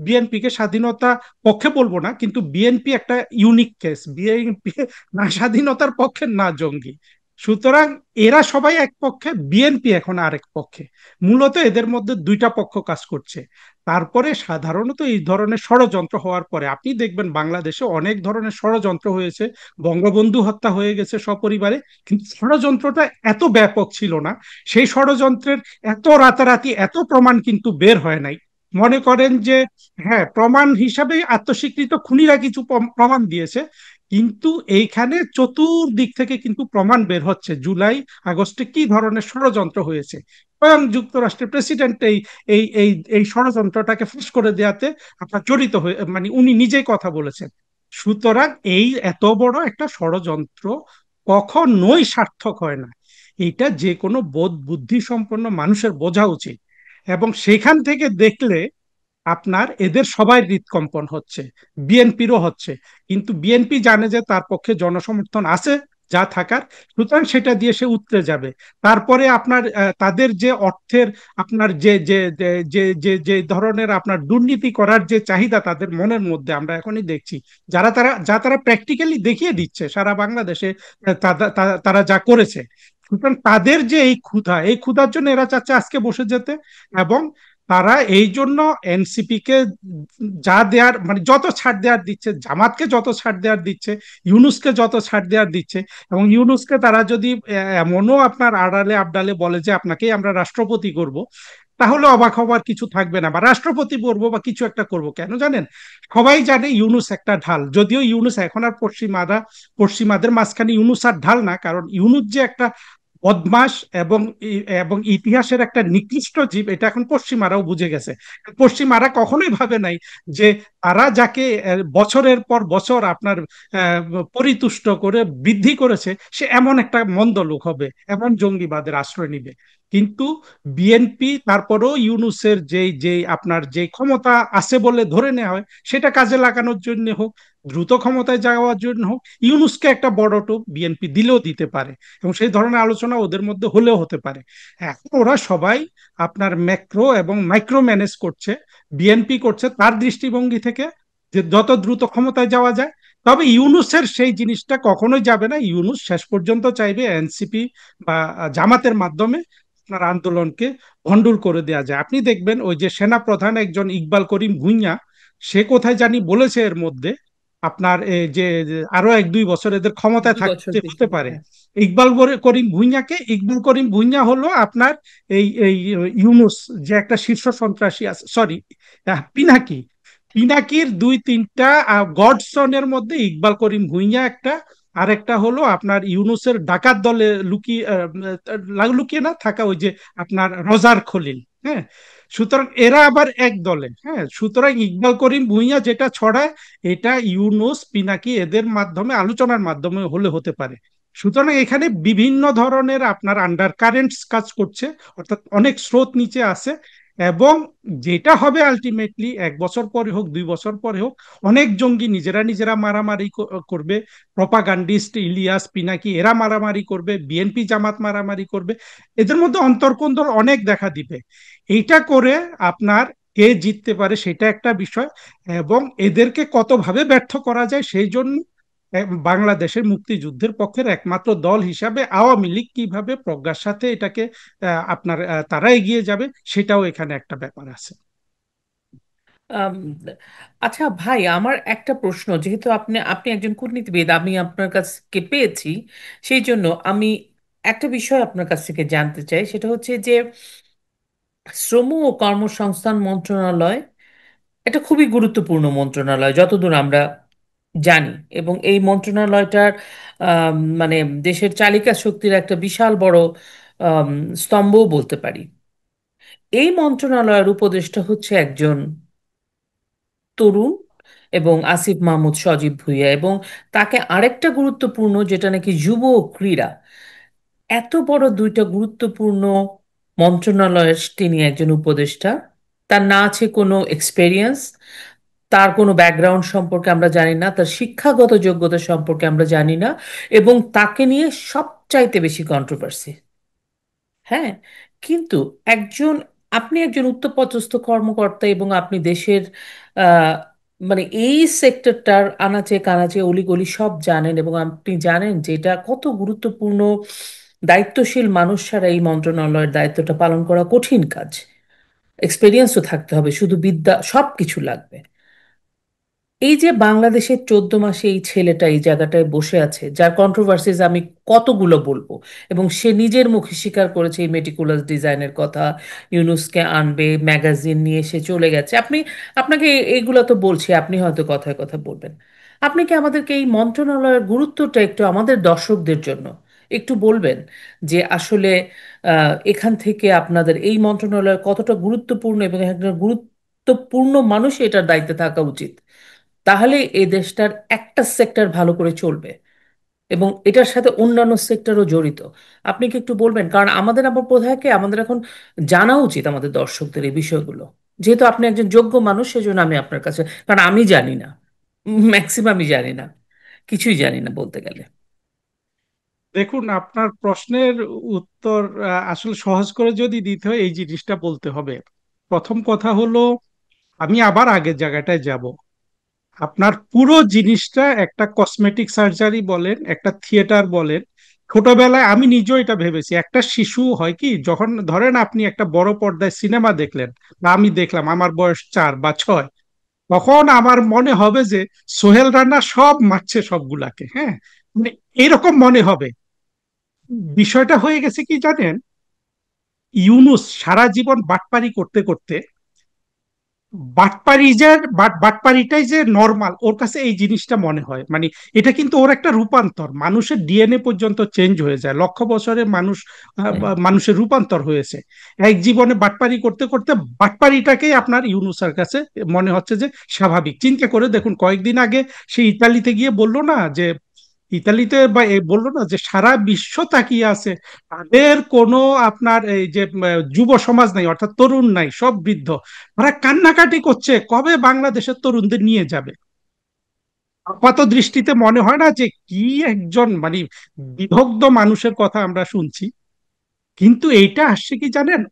বিএনপি কে স্বাধীনতা পক্ষে বলবো না, কিন্তু বিএনপি একটা ইউনিক কেস, বিএনপি না স্বাধীনতার পক্ষে না জঙ্গি। সুতরাং এরা সবাই এক পক্ষে, বিএনপি এখন আরেক পক্ষে। মূলত এদের মধ্যে দুইটা পক্ষ কাজ করছে। তারপরে সাধারণত এই ধরনের ষড়যন্ত্র হওয়ার পরে আপনি দেখবেন বাংলাদেশে অনেক ধরনের ষড়যন্ত্র হয়েছে, বঙ্গবন্ধু হত্যা হয়ে গেছে সপরিবারে, কিন্তু ষড়যন্ত্রটা এত ব্যাপক ছিল না। সেই ষড়যন্ত্রের এত রাতারাতি এত প্রমাণ কিন্তু বের হয় নাই। মনে করেন যে হ্যাঁ, প্রমাণ হিসাবে আত্মস্বীকৃত খুনিরা কিছু প্রমাণ দিয়েছে, কিন্তু এইখানে চতুর্দিক থেকে কিন্তু প্রমাণ বের হচ্ছে জুলাই আগস্টে কি ধরনের ষড়যন্ত্র হয়েছে। স্বয়ং যুক্তরাষ্ট্রের প্রেসিডেন্ট এই এই এই এই ষড়যন্ত্রটাকে ফাঁস করে দেওয়াতে আপনার জড়িত হয়ে, মানে উনি নিজেই কথা বলেছেন। সুতরাং এই এত বড় একটা ষড়যন্ত্র কখনোই সার্থক হয় না, এটা যে কোনো বোধ বুদ্ধি সম্পন্ন মানুষের বোঝা উচিত। এবং সেখান থেকে দেখলে আপনার এদের সবাই হৃদকম্পন হচ্ছে, বিএনপিরও হচ্ছে, কিন্তু বিএনপি জানে যে তার পক্ষে জনসমর্থন আছে যা থাকার, সুতরাং সেটা দিয়ে সে উতরে যাবে। তারপরে আপনার তাদের যে অর্থের, আপনার যে ধরনের আপনার দুর্নীতি করার যে চাহিদা তাদের মনের মধ্যে আমরা এখনই দেখছি, তারা প্র্যাকটিক্যালি দেখিয়ে দিচ্ছে সারা বাংলাদেশে, তারা যা করেছে। সুতরাং তাদের যে এই ক্ষুধা, এই ক্ষুধার জন্য এরা চাচ্ছে আজকে বসে যেতে। এবং তারা এই জন্য এনসিপি কে যা দেয়ার, মানে যত ছাড় দেওয়ার দিচ্ছে, জামাতকে যত ছাড় দেওয়ার দিচ্ছে, ইউনুসকে যত ছাড় দেওয়ার দিচ্ছে, এবং ইউনুসকে তারা যদি এমনও আপনার আড়ালে আবডালে বলে যে আপনাকেই আমরা রাষ্ট্রপতি করব, তাহলে অবাক হবার কিছু থাকবে না, বা রাষ্ট্রপতি করবো বা কিছু একটা করব। কেন জানেন? সবাই জানে ইউনুস একটা ঢাল, যদিও ইউনুস এখন আর পশ্চিমাদের মাঝখানে ইউনুস আর ঢাল না, কারণ ইউনুস যে একটা বদমাস এবং এবং ইতিহাসের একটা নিকৃষ্ট জীব, এটা এখন পশ্চিমারাও বুঝে গেছে। পশ্চিমারা কখনোই ভাবে নাই যে তারা যাকে বছরের পর বছর আপনার আহ, পরিতুষ্ট করে বৃদ্ধি করেছে, সে এমন একটা মন্দ লোক হবে, এমন জঙ্গিবাদের আশ্রয় নিবে। কিন্তু বিএনপি তারপরেও ইউনূসের যে আপনার যে ক্ষমতা আছে বলে ধরে নেওয়া হয়, সেটা কাজে লাগানোর জন্য হোক, দ্রুত ক্ষমতায় যাওয়ার জন্য হোক, ইউনূসকে একটা বড় টোপ বিএনপি দিলেও দিতে পারে, এবং সেই ধরনের আলোচনা ওদের মধ্যে হলেও হতে পারে। এখন ওরা সবাই আপনার ম্যাক্রো এবং মাইক্রো ম্যানেজ করছে। বিএনপি করছে তার দৃষ্টিভঙ্গি থেকে যে যত দ্রুত ক্ষমতায় যাওয়া যায়। তবে ইউনূসের সেই জিনিসটা কখনোই যাবে না। ইউনূস শেষ পর্যন্ত চাইবে এনসিপি বা জামাতের মাধ্যমে আপনার আন্দোলনকে ভণ্ডুল করে দেওয়া যায়। আপনি দেখবেন ওই যে সেনা প্রধান একজন ইকবাল করিম ভুঁইয়া, সে কোথায় জানি বলেছে এর মধ্যে আপনার এই যে আরো 1-2 বছর এদের ক্ষমতায় 2 বছর থাকতে বেশি, হতে পারে। হ্যাঁ। ইকবাল করিম ভুঁইয়া হলো আপনার এই এই ইউনুস যে একটা শীর্ষ সন্ত্রাসী আছে, সরি, পিনাকি, পিনাকির 2-3টা গডসনের মধ্যে ইকবাল করিম ভুঁইয়া একটা, আরেকটা হলো আপনার ইউনুসের ডাকাত দলে লুকিয়ে লুকিয়ে না থাকা ওই যে আপনার রজার খলিল। হ্যাঁ, সুতরাং এরা আবার এক দলে। হ্যাঁ, সুতরাং ইকবাল করিম ভুঁইয়া যেটা ছড়ায়, এটা ইউনুস পিনাকি এদের মাধ্যমে, আলোচনার মাধ্যমে হলে হতে পারে। সুতরাং এখানে বিভিন্ন ধরনের আপনার আন্ডার কারেন্টস কাজ করছে, অর্থাৎ অনেক স্রোত নিচে আছে। এবং যেটা হবে আলটিমেটলি 1 বছর পরে হোক, 2 বছর পরে হোক, অনেক জঙ্গি নিজেরা নিজেরা মারামারি করবে, প্রপাগান্ডিস্ট ইলিয়াস পিনাকি এরা মারামারি করবে, বিএনপি জামাত মারামারি করবে, এদের মধ্যে অন্তর্কন্দল অনেক দেখা দিবে। এইটা করে আপনার কে জিততে পারে সেটা একটা বিষয়, এবং এদেরকে কতভাবে ব্যর্থ করা যায় সেই জন্য বাংলাদেশের মুক্তিযুদ্ধের পক্ষের একমাত্র দল হিসাবে আওয়ামী লীগ কিভাবে প্রজ্ঞার সাথে এটাকে আপনার তারা এগিয়ে যাবে, সেটাও এখানে একটা ব্যাপার আছে। আম, আচ্ছা ভাই, আমার একটা প্রশ্ন, যেহেতু আপনি আপনি একজন কূটনীতিবিদ, আমি আপনার কাছে পেয়েছি, সেই জন্য আমি একটা বিষয় আপনার কাছ থেকে জানতে চাই। সেটা হচ্ছে যে শ্রম ও কর্মসংস্থান মন্ত্রণালয় এটা খুবই গুরুত্বপূর্ণ মন্ত্রণালয় যতদূর আমরা জানি, এবং এই মন্ত্রণালয়টার মানে দেশের চালিকা শক্তির একটা বিশাল বড় আম, স্তম্ভও বলতে পারি। এই মন্ত্রণালয়ের উপদেষ্টা হচ্ছে একজন তরুণ, এবং আসিফ মাহমুদ সজীব ভুঁইয়া, এবং তাকে আরেকটা গুরুত্বপূর্ণ যেটা নাকি যুব ক্রীড়া, এত বড় দুইটা গুরুত্বপূর্ণ মন্ত্রণালয়ের তিনি একজন উপদেষ্টা। তার না আছে কোনো এক্সপেরিয়েন্স, তার কোনো ব্যাকগ্রাউন্ড সম্পর্কে আমরা জানি না, তার শিক্ষাগত যোগ্যতা সম্পর্কে আমরা জানি না, এবং তাকে নিয়ে সবচাইতে বেশি কন্ট্রোভার্সি। হ্যাঁ, কিন্তু একজন, আপনি একজন উচ্চপদস্থ কর্মকর্তা, এবং আপনি দেশের আহ, মানে এই সেক্টরটার আনাচে কানাচে অলিগলি সব জানেন, এবং আপনি জানেন যে এটা কত গুরুত্বপূর্ণ। দায়িত্বশীল মানুষ ছাড়া এই মন্ত্রণালয়ের দায়িত্বটা পালন করা কঠিন কাজ। এক্সপেরিয়েন্সও থাকতে হবে, শুধু বিদ্যা সব কিছু লাগবে। এই যে বাংলাদেশের 14 মাসে এই ছেলেটা এই জায়গাটায় বসে আছে, যার কন্ট্রোভার্সিজ আমি কতগুলো বলবো, এবং সে নিজের মুখে স্বীকার করেছে এই মেটিকুলাস ডিজাইনের কথা, ইউনুসকে আনবে, ম্যাগাজিন নিয়ে সে চলে গেছে। আপনাকে এইগুলো তো বলছি, আপনি হয়তো কথায় কথা বলবেন। আপনি কি আমাদেরকে এই মন্ত্রণালয়ের গুরুত্বটা একটু আমাদের দর্শকদের জন্য একটু বলবেন, যে আসলে এখান থেকে আপনাদের এই মন্ত্রণালয় কতটা গুরুত্বপূর্ণ, এবং একটা গুরুত্বপূর্ণ মানুষ এটার দায়িত্বে থাকা উচিত, তাহলে এই দেশটার একটা সেক্টর ভালো করে চলবে, এবং এটার সাথে অন্যান্য সেক্টরও জড়িত। আপনি কি একটু বলবেন? কারণ আমাদের আবার বোধহয় আমাদের এখন জানা উচিত আমাদের দর্শকদের এই বিষয়গুলো। যেহেতু আপনি একজন যোগ্য মানুষ, সেজন্য আমি আপনার কাছে, কারণ আমি জানি না, ম্যাক্সিমামই জানি না, কিছুই জানি না বলতে গেলে। দেখুন, আপনার প্রশ্নের উত্তর আসলে সহজ করে যদি দিতে হয় এই জিনিসটা বলতে হবে। প্রথম কথা হলো, আমি আবার আগের জায়গাটায় যাব। আপনার পুরো জিনিসটা একটা কসমেটিক সার্জারি বলেন, একটা থিয়েটার বলেন। ছোটবেলায় আমি নিজেও এটা ভেবেছি, একটা শিশু হয় কি, যখন ধরেন আপনি একটা বড় পর্দায় সিনেমা দেখলেন, বা আমি দেখলাম, আমার বয়স 4 বা 6, তখন আমার মনে হবে যে সোহেল রানা সব মারছে সবগুলাকে। হ্যাঁ, মানে এরকম মনে হবে। বিষয়টা হয়ে গেছে কি জানেন, ইউনুস সারা জীবন বাটপারি করতে করতে, বাটপারিটাই যে নর্মাল ওর কাছে এই জিনিসটা মনে হয়। মানে এটা কিন্তু ওর একটা রূপান্তর, মানুষের ডিএনএ পর্যন্ত চেঞ্জ হয়ে যায়, লক্ষ বছরে মানুষ হ্যাঁ। মানুষের রূপান্তর হয়েছে এক জীবনে বাটপারি করতে করতে। বাটপারিটাকেই আপনার ইউনুসের কাছে মনে হচ্ছে যে স্বাভাবিক। চিন্তা করে দেখুন, কয়েকদিন আগে সে ইতালিতে গিয়ে বলল না যে ইতালিতে বা বললো না যে সারা বিশ্ব তাকিয়ে আছে, তাদের কোনো আপনার এই যে যুব সমাজ নাই, অর্থাৎ তরুণ নাই, সব বৃদ্ধ। ওরা কান্নাকাটি করছে কবে বাংলাদেশের তরুণদের নিয়ে যাবে। আপাত দৃষ্টিতে মনে হয় না যে কি একজন মানে বিদগ্ধ মানুষের কথা আমরা শুনছি। কিন্তু এইটা আসছে কি জানেন,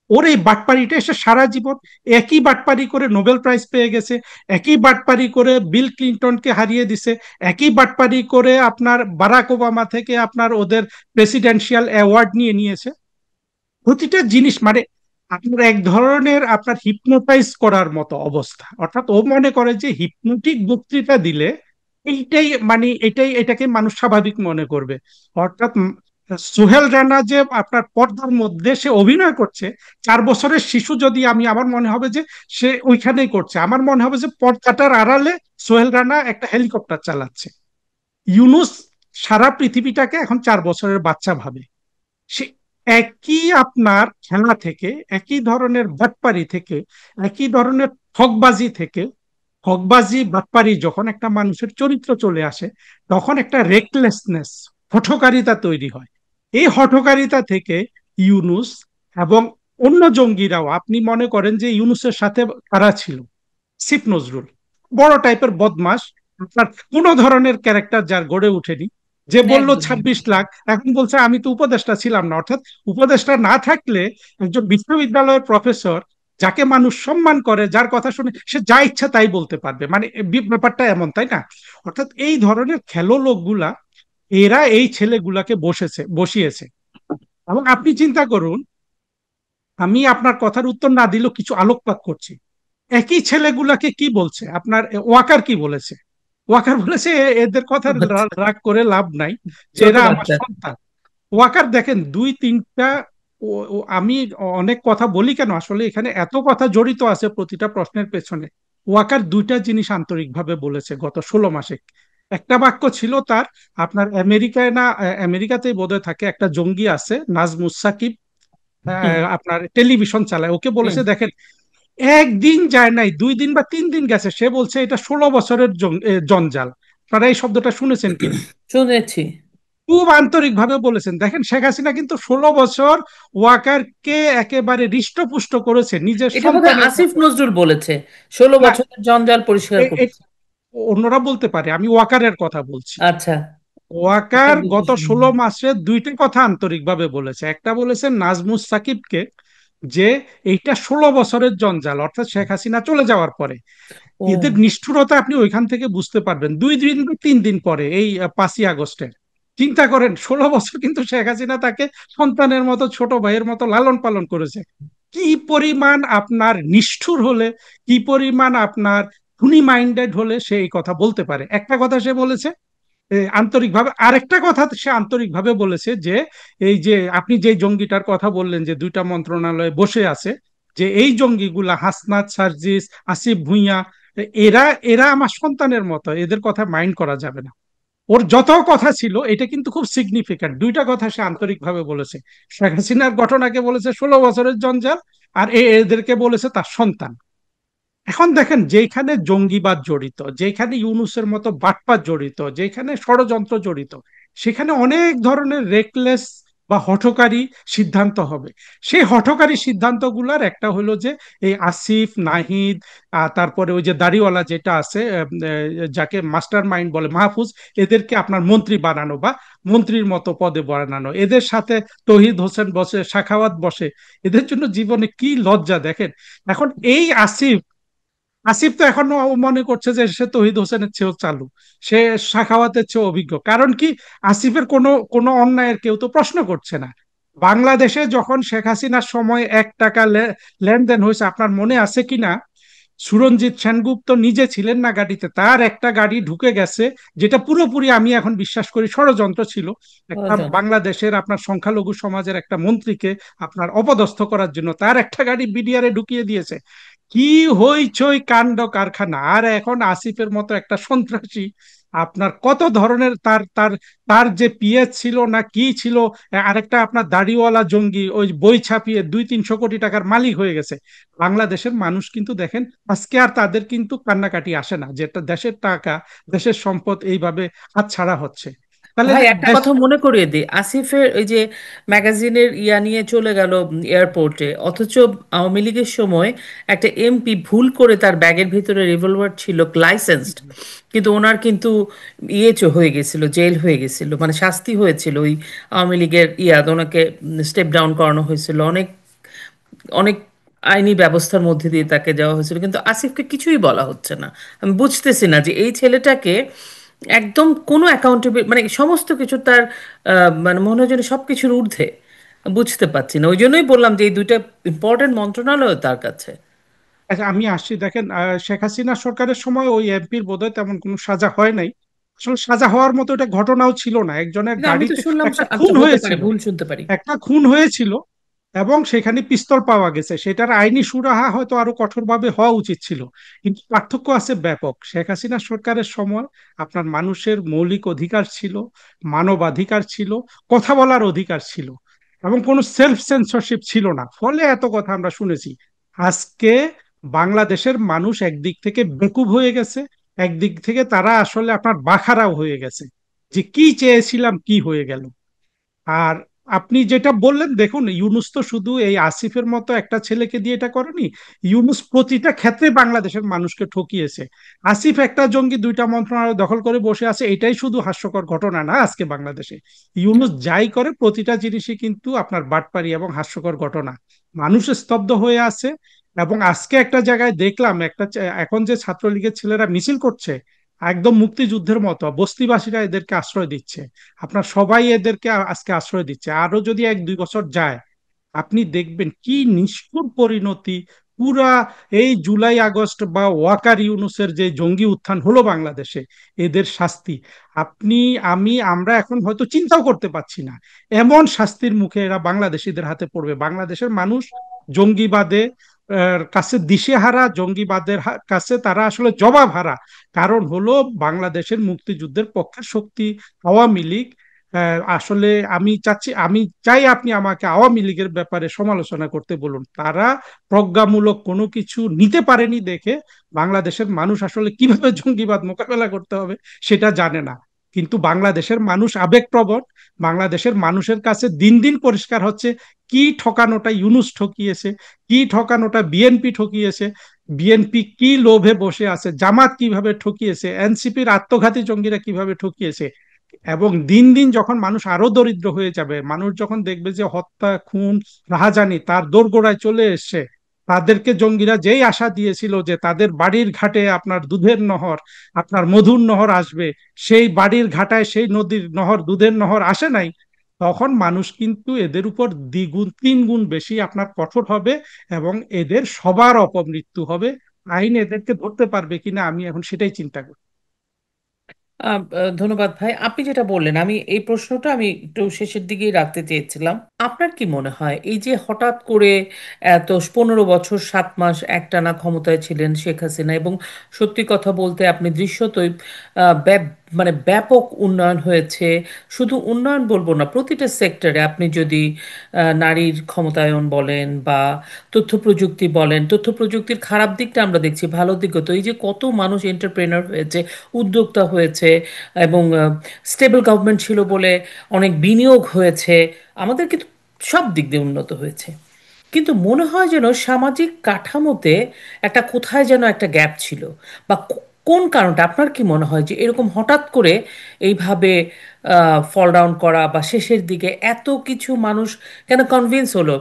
ওর এই বাটপারিটা এসে সারা জীবন একই বাটপারি করে নোবেল প্রাইজ পেয়ে গেছে, একই বাটপারি করে বিল ক্লিন্টনকে হারিয়ে দিছে, একই বাটপারি করে আপনার বারাক ওবামা থেকে আপনার ওদের প্রেসিডেন্সিয়াল অ্যাওয়ার্ড নিয়ে নিয়েছে। প্রতিটা জিনিস মানে আপনার এক ধরনের আপনার হিপনোটাইজ করার মতো অবস্থা, অর্থাৎ ও মনে করে যে হিপনোটিক বক্তৃতা দিলে এইটাই মানে এটাই এটাকে মানুষ স্বাভাবিক মনে করবে। অর্থাৎ সোহেল রানা যে আপনার পর্দার মধ্যে সে অভিনয় করছে, 4 বছরের শিশু যদি আমি, আমার মনে হবে যে সে ওইখানেই করছে, আমার মনে হবে যে পর্দাটার আড়ালে সোহেল রানা একটা হেলিকপ্টার চালাচ্ছে। ইউনুস সারা পৃথিবীটাকে এখন 4 বছরের বাচ্চা ভাবে। সে একই আপনার খেলা থেকে, একই ধরনের বাটপারি থেকে, একই ধরনের ঠকবাজি থেকে, ঠকবাজি বাটপারি যখন একটা মানুষের চরিত্র চলে আসে, তখন একটা রেকলেসনেস, হঠকারিতা তৈরি হয়। এই হঠকারিতা থেকে ইউনুস এবং অন্য জঙ্গিরাও, আপনি মনে করেন যে ইউনুসের সাথে কারা ছিল, সিফ নজরুল, বড় টাইপের বদমাস, আপনার কোনো ধরনের ক্যারেক্টার যার গড়ে ওঠেনি, যে বলল একদম 26 লাখ, এখন বলছে আমি তো উপদেষ্টা ছিলাম না। অর্থাৎ উপদেষ্টা না থাকলে একজন বিশ্ববিদ্যালয়ের প্রফেসর, যাকে মানুষ সম্মান করে, যার কথা শুনে সে যা ইচ্ছা তাই বলতে পারবে, মানে ব্যাপারটা এমন, তাই না? অর্থাৎ এই ধরনের খেলো লোকগুলা, এরা এই ছেলেগুলাকে বসিয়েছে। এবং আপনি চিন্তা করুন, আমি আপনার কথার উত্তর না দিলেও কিছু আলোকপাত করছি। একই ছেলেগুলাকে কি বলছে আপনার ওয়াকার, কি বলেছে? ওয়াকার বলেছে এদের কথা আচ্ছা, রাগ করে লাভ নাই, যে ছোট এরা আমার বাচ্চা। সন্তান। ওয়াকার দেখেন দুই তিনটা, আমি অনেক কথা বলি কেন, আসলে এখানে এত কথা জড়িত আছে প্রতিটা প্রশ্নের পেছনে। ওয়াকার দুইটা জিনিস আন্তরিকভাবে বলেছে গত 16 মাসে। একটা বাক্য ছিল তার, আপনার আমেরিকায় না, আমেরিকাতেই বোধহয় থাকে, একটা জঙ্গি আছে নাজমুস সাকিব, হুম আপনার টেলিভিশন চালায়, ওকে হুম। বলেছে দেখেন, একদিন যায় নাই, 2 দিন বা 3 দিন গেছে, সে বলছে এটা 16 বছরের জঞ্জাল। আপনারা এই শব্দটা শুনেছেন কিনা? শুনেছি। খুব আন্তরিক ভাবে বলেছেন। দেখেন শেখ হাসিনা কিন্তু 16 বছর ওয়াকারকে একেবারে হৃষ্টপুষ্ট করেছে নিজের এটা বোধহয় সন্তানের আসিফ মতো। নজরুল বলেছে, 16 বছরের জঞ্জাল পরিষ্কার না, করছে। অন্যরা বলতে পারে, আমি ওয়াকারের কথা বলছি। আচ্ছা, এটা ওয়াকার গত বিশেষ। 16 মাসে দুইটা কথা আন্তরিকভাবে বলেছে। একটা বলেছেন নাজমুস সাকিবকে, যে এইটা 16 বছরের জঞ্জাল, অর্থাৎ শেখ হাসিনা চলে যাওয়ার পরে এদের ও, নিষ্ঠুরতা আপনি ওইখান থেকে বুঝতে পারবেন। 2 দিন বা 3 দিন পরে এই 5ই আগস্টের, চিন্তা করেন 16 বছর কিন্তু শেখ হাসিনা তাকে সন্তানের মতো, ছোট ভাইয়ের মতো লালন পালন করেছে। কি পরিমাণ আপনার নিষ্ঠুর হলে, কি পরিমাণ আপনার খুনি মাইন্ডেড হলে সে এই কথা বলতে পারে। একটা কথা সে বলেছে আন্তরিকভাবে, আরেকটা কথা সে আন্তরিকভাবে বলেছে যে এই যে আপনি যে জঙ্গিটার কথা বললেন যে 2টা মন্ত্রণালয়ে বসে আছে, যে এই জঙ্গিগুলা হাসনাত সার্জিস, আসিফ ভুঁইয়া, এরা এরা আমার সন্তানের মতো, এদের কথা মাইন্ড করা যাবে না। ওর যত কথা ছিল এটা কিন্তু খুব সিগনিফিক্যান্ট, দুইটা কথা সে আন্তরিকভাবে বলেছে। শেখ হাসিনার ঘটনাকে বলেছে 16 বছরের জঞ্জাল, আর এদেরকে বলেছে তার সন্তান। এখন দেখেন, যেখানে জঙ্গিবাদ জড়িত, যেখানে ইউনুসের মতো বাটপাত জড়িত, যেখানে ষড়যন্ত্র জড়িত, সেখানে অনেক ধরনের রেকলেস বা হঠকারী সিদ্ধান্ত হবে। সেই হঠকারী সিদ্ধান্তগুলোর একটা হলো যে এই আসিফ নাহিদ, তারপরে ওই যে দাড়িওয়ালা যেটা আছে, যাকে মাস্টার মাইন্ড বলে মাহফুজ, এদেরকে আপনার মন্ত্রী বানানো বা মন্ত্রীর মতো পদে বানানো, এদের সাথে তৌহিদ হোসেন বসে, সাখাওয়াত বসে। এদের জন্য জীবনে কি লজ্জা দেখেন। এখন এই আসিফ, আসিফ তো এখন মনে করছে যে সে তৌহিদ হোসেনের চেয়েও চালু, সে সাখাওয়াতের চেয়েও অভিজ্ঞ। কারণ কি, আসিফের কোনো কোনো অন্যায়ের কেউ তো প্রশ্ন করছে না। বাংলাদেশে যখন শেখ হাসিনার সময় 1 টাকা লেনদেন হয়েছে, আপনার মনে আছে কিনা, সুরঞ্জিত সেনগুপ্ত নিজে ছিলেন না গাড়িতে, তার একটা গাড়ি ঢুকে গেছে, যেটা পুরোপুরি আমি এখন বিশ্বাস করি ষড়যন্ত্র ছিল। একটা ষড়যন্ত্র। বাংলাদেশের আপনার সংখ্যালঘু সমাজের একটা মন্ত্রীকে আপনার অপদস্থ করার জন্য তার একটা গাড়ি বিডিআরে ঢুকিয়ে দিয়েছে। কি হইচই কাণ্ড কারখানা। আর এখন আসিফের মতো একটা সন্ত্রাসী, আপনার কত ধরনের তার তার তার যে পিএস ছিল না কি ছিল, আরেকটা আপনার দাড়িওয়ালা জঙ্গি ওই বই ছাপিয়ে 200-300 কোটি টাকার মালিক হয়ে গেছে। বাংলাদেশের মানুষ কিন্তু দেখেন আজকে আর তাদের কিন্তু কান্নাকাটি আসে না, যেটা দেশের টাকা, দেশের সম্পদ এইভাবে হাতছাড়া হচ্ছে। তাহলে ভাই একটা দেশ। কথা মনে করিয়ে দিই, আসিফের ওই যে ম্যাগাজিনের ইয়া নিয়ে চলে গেল এয়ারপোর্টে, অথচ আওয়ামী লীগের সময় একটা এমপি ভুল করে তার ব্যাগের ভিতরে রিভলভার ছিল লাইসেন্সড, কিন্তু ওনার কিন্তু হয়ে গেছিল, জেল হয়ে গেছিল, মানে শাস্তি হয়েছিল ওই আওয়ামী লীগের ওনাকে স্টেপ ডাউন করানো হয়েছিল, অনেক অনেক আইনি ব্যবস্থার মধ্যে দিয়ে তাকে দেওয়া হয়েছিল, কিন্তু আসিফকে কিছুই বলা হচ্ছে না। আমি বুঝতেছি না যে এই ছেলেটাকে একদম কোনো অ্যাকাউন্টেবল, মানে সমস্ত কিছু তার মানে মনে হয় যেন সব কিছুর ঊর্ধ্বে। বুঝতে পারছি না, ওই জন্যই বললাম যে এই দুইটা ইম্পর্টেন্ট মন্ত্রণালয় তার কাছে। আচ্ছা, আমি আসছি, দেখেন, শেখ হাসিনা সরকারের সময় ওই এমপির বোধহয় তেমন কোনো সাজা হয় নাই। আসলে সাজা হওয়ার মতো এটা ঘটনাও ছিল না, একজনের কিন্তু আমি তো গাড়িতে শুনলাম একটা আচ্ছা খুন হতে পারে, হয়েছিল। ভুল শুনতে পারি। একটা খুন হয়েছিল এবং সেখানে পিস্তল পাওয়া গেছে, সেটার আইনি সুরাহা হয়তো আরো কঠোরভাবে হওয়া উচিত ছিল। কিন্তু পার্থক্য আছে ব্যাপক। শেখ হাসিনা সরকারের সময় আপনার মানুষের মৌলিক অধিকার ছিল, মানবাধিকার ছিল, কথা বলার অধিকার ছিল, এবং কোনো সেলফ সেন্সরশিপ ছিল না, ফলে এত কথা আমরা শুনেছি। আজকে বাংলাদেশের মানুষ একদিক থেকে বেকুব হয়ে গেছে, একদিক থেকে তারা আসলে আপনার বাখারাও হয়ে গেছে, যে কি চেয়েছিলাম কি হয়ে গেল। আর আপনি যেটা বললেন, দেখুন, ইউনুস তো শুধু এই আসিফের মতো একটা ছেলেকে দিয়ে এটা করেনি। ইউনুস প্রতিটা ক্ষেত্রে বাংলাদেশের মানুষকে ঠকিয়েছে। আসিফ একটা জঙ্গি, দুইটা মন্ত্রণালয় দখল করে বসে আছে, এটাই শুধু হাস্যকর ঘটনা না আজকে বাংলাদেশে। ইউনুস যাই করে প্রতিটা জিনিসই কিন্তু আপনার বাটপারি এবং হাস্যকর ঘটনা। মানুষ স্তব্ধ হয়ে আছে। এবং আজকে একটা জায়গায় দেখলাম, এখন যে ছাত্রলীগের ছেলেরা মিছিল করছে, একদম মুক্তিযুদ্ধের মতো বস্তিবাসীরা এদেরকে আশ্রয় দিচ্ছে। আপনার সবাই এদেরকে আজকে আশ্রয় দিচ্ছে। আরো যদি 1-2 বছর যায়, আপনি দেখবেন কি নিষ্ঠুর পরিণতি। পুরা এই জুলাই আগস্ট বা ওয়াকার ইউনুসের যে জঙ্গি উত্থান হলো বাংলাদেশে, এদের শাস্তি আপনি, আমি, আমরা এখন হয়তো চিন্তাও করতে পারছি না। এমন শাস্তির মুখে এরা বাংলাদেশিদের হাতে পড়বে। বাংলাদেশের মানুষ জঙ্গিবাদে কাছে দিশেহারা, জঙ্গিবাদের কাছে তারা আসলে জবাবহারা। কারণ হলো বাংলাদেশের মুক্তিযুদ্ধের পক্ষের শক্তি আওয়ামী লীগ। আসলে আমি চাই আপনি আমাকে আওয়ামী লীগের ব্যাপারে সমালোচনা করতে বলুন। তারা প্রজ্ঞামূলক কোনো কিছু নিতে পারেনি দেখে বাংলাদেশের মানুষ আসলে কিভাবে জঙ্গিবাদ মোকাবেলা করতে হবে সেটা জানে না। কিন্তু বাংলাদেশের মানুষ আবেগপ্রবণ। বাংলাদেশের মানুষের কাছে দিন দিন পরিষ্কার হচ্ছে কি ঠকানোটা ইউনুস ঠকিয়েছে, কি ঠকানোটা বিএনপি ঠকিয়েছে, বিএনপি কি লোভে বসে আছে, জামাত কিভাবে ঠকিয়েছে, এনসিপির আত্মঘাতী জঙ্গিরা কিভাবে ঠকিয়েছে। এবং দিন দিন যখন মানুষ আরো দরিদ্র হয়ে যাবে, মানুষ যখন দেখবে যে হত্যা, খুন, রাহাজানি তার দোরগোড়ায় চলে এসছে, তাদেরকে জঙ্গিরা যেই আশা দিয়েছিল যে তাদের বাড়ির ঘাটে আপনার দুধের নহর, আপনার মধুর নহর আসবে, সেই বাড়ির ঘাটায় সেই নদীর নহর, দুধের নহর আসে নাই। তখন মানুষ কিন্তু এদের উপর দ্বিগুণ তিনগুণ বেশি আপনার কঠোর হবে, এবং এদের সবার অপমৃত্যু হবে। আইন এদেরকে ধরতে পারবে কিনা আমি এখন সেটাই চিন্তা করি। ধন্যবাদ ভাই, আপনি যেটা বললেন আমি এই প্রশ্নটা আমি একটু শেষের দিকেই রাখতে চেয়েছিলাম। আপনার কি মনে হয় এই যে হঠাৎ করে এত 15 বছর 7 মাস একটানা ক্ষমতায় ছিলেন শেখ হাসিনা, এবং সত্যি কথা বলতে আপনি দৃশ্যতই মানে ব্যাপক উন্নয়ন হয়েছে। শুধু উন্নয়ন বলবো না, প্রতিটা সেক্টরে আপনি যদি নারীর ক্ষমতায়ন বলেন বা তথ্য প্রযুক্তি বলেন, তথ্য প্রযুক্তির খারাপ দিকটা আমরা দেখছি, ভালো দিকও তো, এই যে কত মানুষ এন্টারপ্রেনার হয়েছে, উদ্যোক্তা হয়েছে, এবং স্টেবল গভর্নমেন্ট ছিল বলে অনেক বিনিয়োগ হয়েছে, আমাদের কিন্তু সব দিক দিয়ে উন্নত হয়েছে। কিন্তু মনে হয় যেন সামাজিক কাঠামোতে একটা কোথায় যেন একটা গ্যাপ ছিল, বা কোন কারণটা আপনার কি মনে হয় যে এরকম হঠাৎ করে এইভাবে ফল ডাউন করা, বা শেষের দিকে এত কিছু মানুষ কেন কনভিন্স হলো?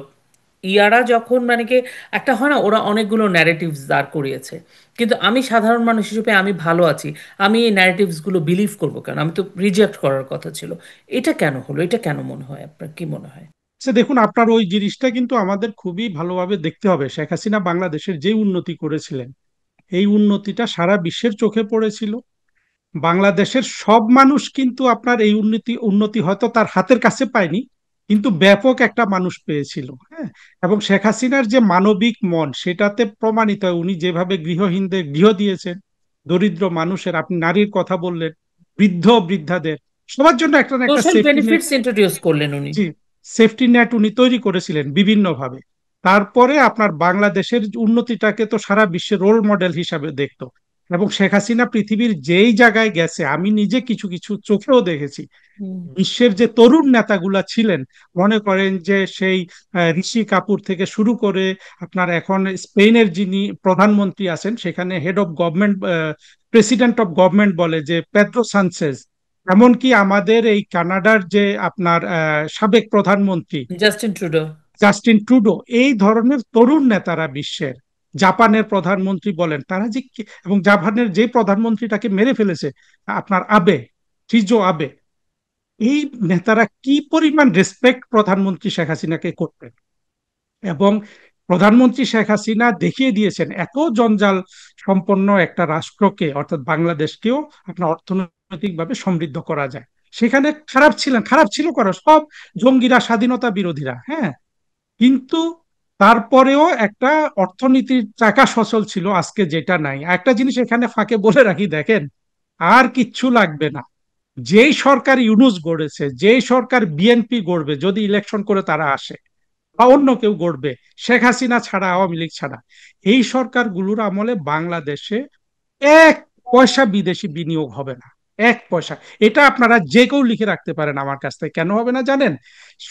ইয়ারা যখন মানে কি একটা হয় না, ওরা অনেকগুলো ন্যারেটিভস দাঁড় করিয়েছে, কিন্তু আমি সাধারণ মানুষ হিসেবে আমি ভালো আছি, আমি এই ন্যারেটিভসগুলো বিলিভ করবো কেন? আমি তো রিজেক্ট করার কথা ছিল। এটা কেন হলো? এটা কেন মনে হয়, আপনার কি মনে হয়? সে দেখুন, আপনার ওই জিনিসটা কিন্তু আমাদের খুবই ভালোভাবে দেখতে হবে। শেখ হাসিনা বাংলাদেশের যে উন্নতি করেছিলেন, এই উন্নতিটা সারা বিশ্বের চোখে পড়েছিল। বাংলাদেশের সব মানুষ কিন্তু আপনার এই উন্নতি উন্নতি হয়তো তার হাতের কাছে পায়নি, কিন্তু ব্যাপক একটা মানুষ পেয়েছিল। হ্যাঁ। এবং শেখ হাসিনার যে মানবিক মন, সেটাতে প্রমাণিত হয়। উনি যেভাবে গৃহহীনদের গৃহ দিয়েছেন, দরিদ্র মানুষের, আপনি নারীর কথা বললেন, বৃদ্ধ বৃদ্ধাদের সবার জন্য একটা না একটা social safety net. Benefits introduce করলেন উনি। জি, সেফটি নেট উনি তৈরি করেছিলেন বিভিন্নভাবে। তারপরে আপনার বাংলাদেশের উন্নতিটাকে তো সারা বিশ্বের রোল মডেল হিসাবে দেখতো। এবং শেখ হাসিনা পৃথিবীর যেই জায়গায় গেছে, আমি নিজে কিছু কিছু চোখেও দেখেছি, হুম। বিশ্বের যে তরুণ নেতাগুলা ছিলেন, মনে করেন যে সেই ঋষি কাপুর থেকে শুরু করে আপনার এখন স্পেনের যিনি প্রধানমন্ত্রী আছেন, সেখানে head of government, president of government বলে যে পেদ্রো সানচেজ, এমনকি আমাদের এই কানাডার যে আপনার সাবেক প্রধানমন্ত্রী জাস্টিন ট্রুডো। জাস্টিন ট্রুডো, এই ধরনের তরুণ নেতারা বিশ্বের, জাপানের প্রধানমন্ত্রী বলেন তারা যে এবং জাপানের যে প্রধানমন্ত্রীটাকে মেরে ফেলেছে আপনার আবে, শিজো আবে, এই নেতারা কি পরিমাণ রেসপেক্ট প্রধানমন্ত্রী শেখ হাসিনাকে করতেন। এবং প্রধানমন্ত্রী শেখ হাসিনা দেখিয়ে দিয়েছেন এত জঞ্জাল সম্পন্ন একটা রাষ্ট্রকে, অর্থাৎ বাংলাদেশকেও আপনার অর্থনৈতিকভাবে সমৃদ্ধ করা যায়। সেখানে খারাপ ছিলেন, খারাপ ছিল করা সব জঙ্গিরা, স্বাধীনতা বিরোধীরা, হ্যাঁ, কিন্তু তারপরেও একটা অর্থনীতির চাকা সচল ছিল, আজকে যেটা নাই। একটা জিনিস এখানে ফাঁকে বলে রাখি, দেখেন, আর কিচ্ছু লাগবে না, যেই সরকার ইউনূস গড়েছে, যেই সরকার বিএনপি গড়বে, যদি ইলেকশন করে তারা আসে বা অন্য কেউ গড়বে, শেখ হাসিনা ছাড়া, আওয়ামী লীগ ছাড়া, এই সরকারগুলোর আমলে বাংলাদেশে এক পয়সা বিদেশি বিনিয়োগ হবে না, এক পয়সা। এটা আপনারা যে কেউ লিখে রাখতে পারেন আমার কাছ থেকে। কেন হবে না জানেন?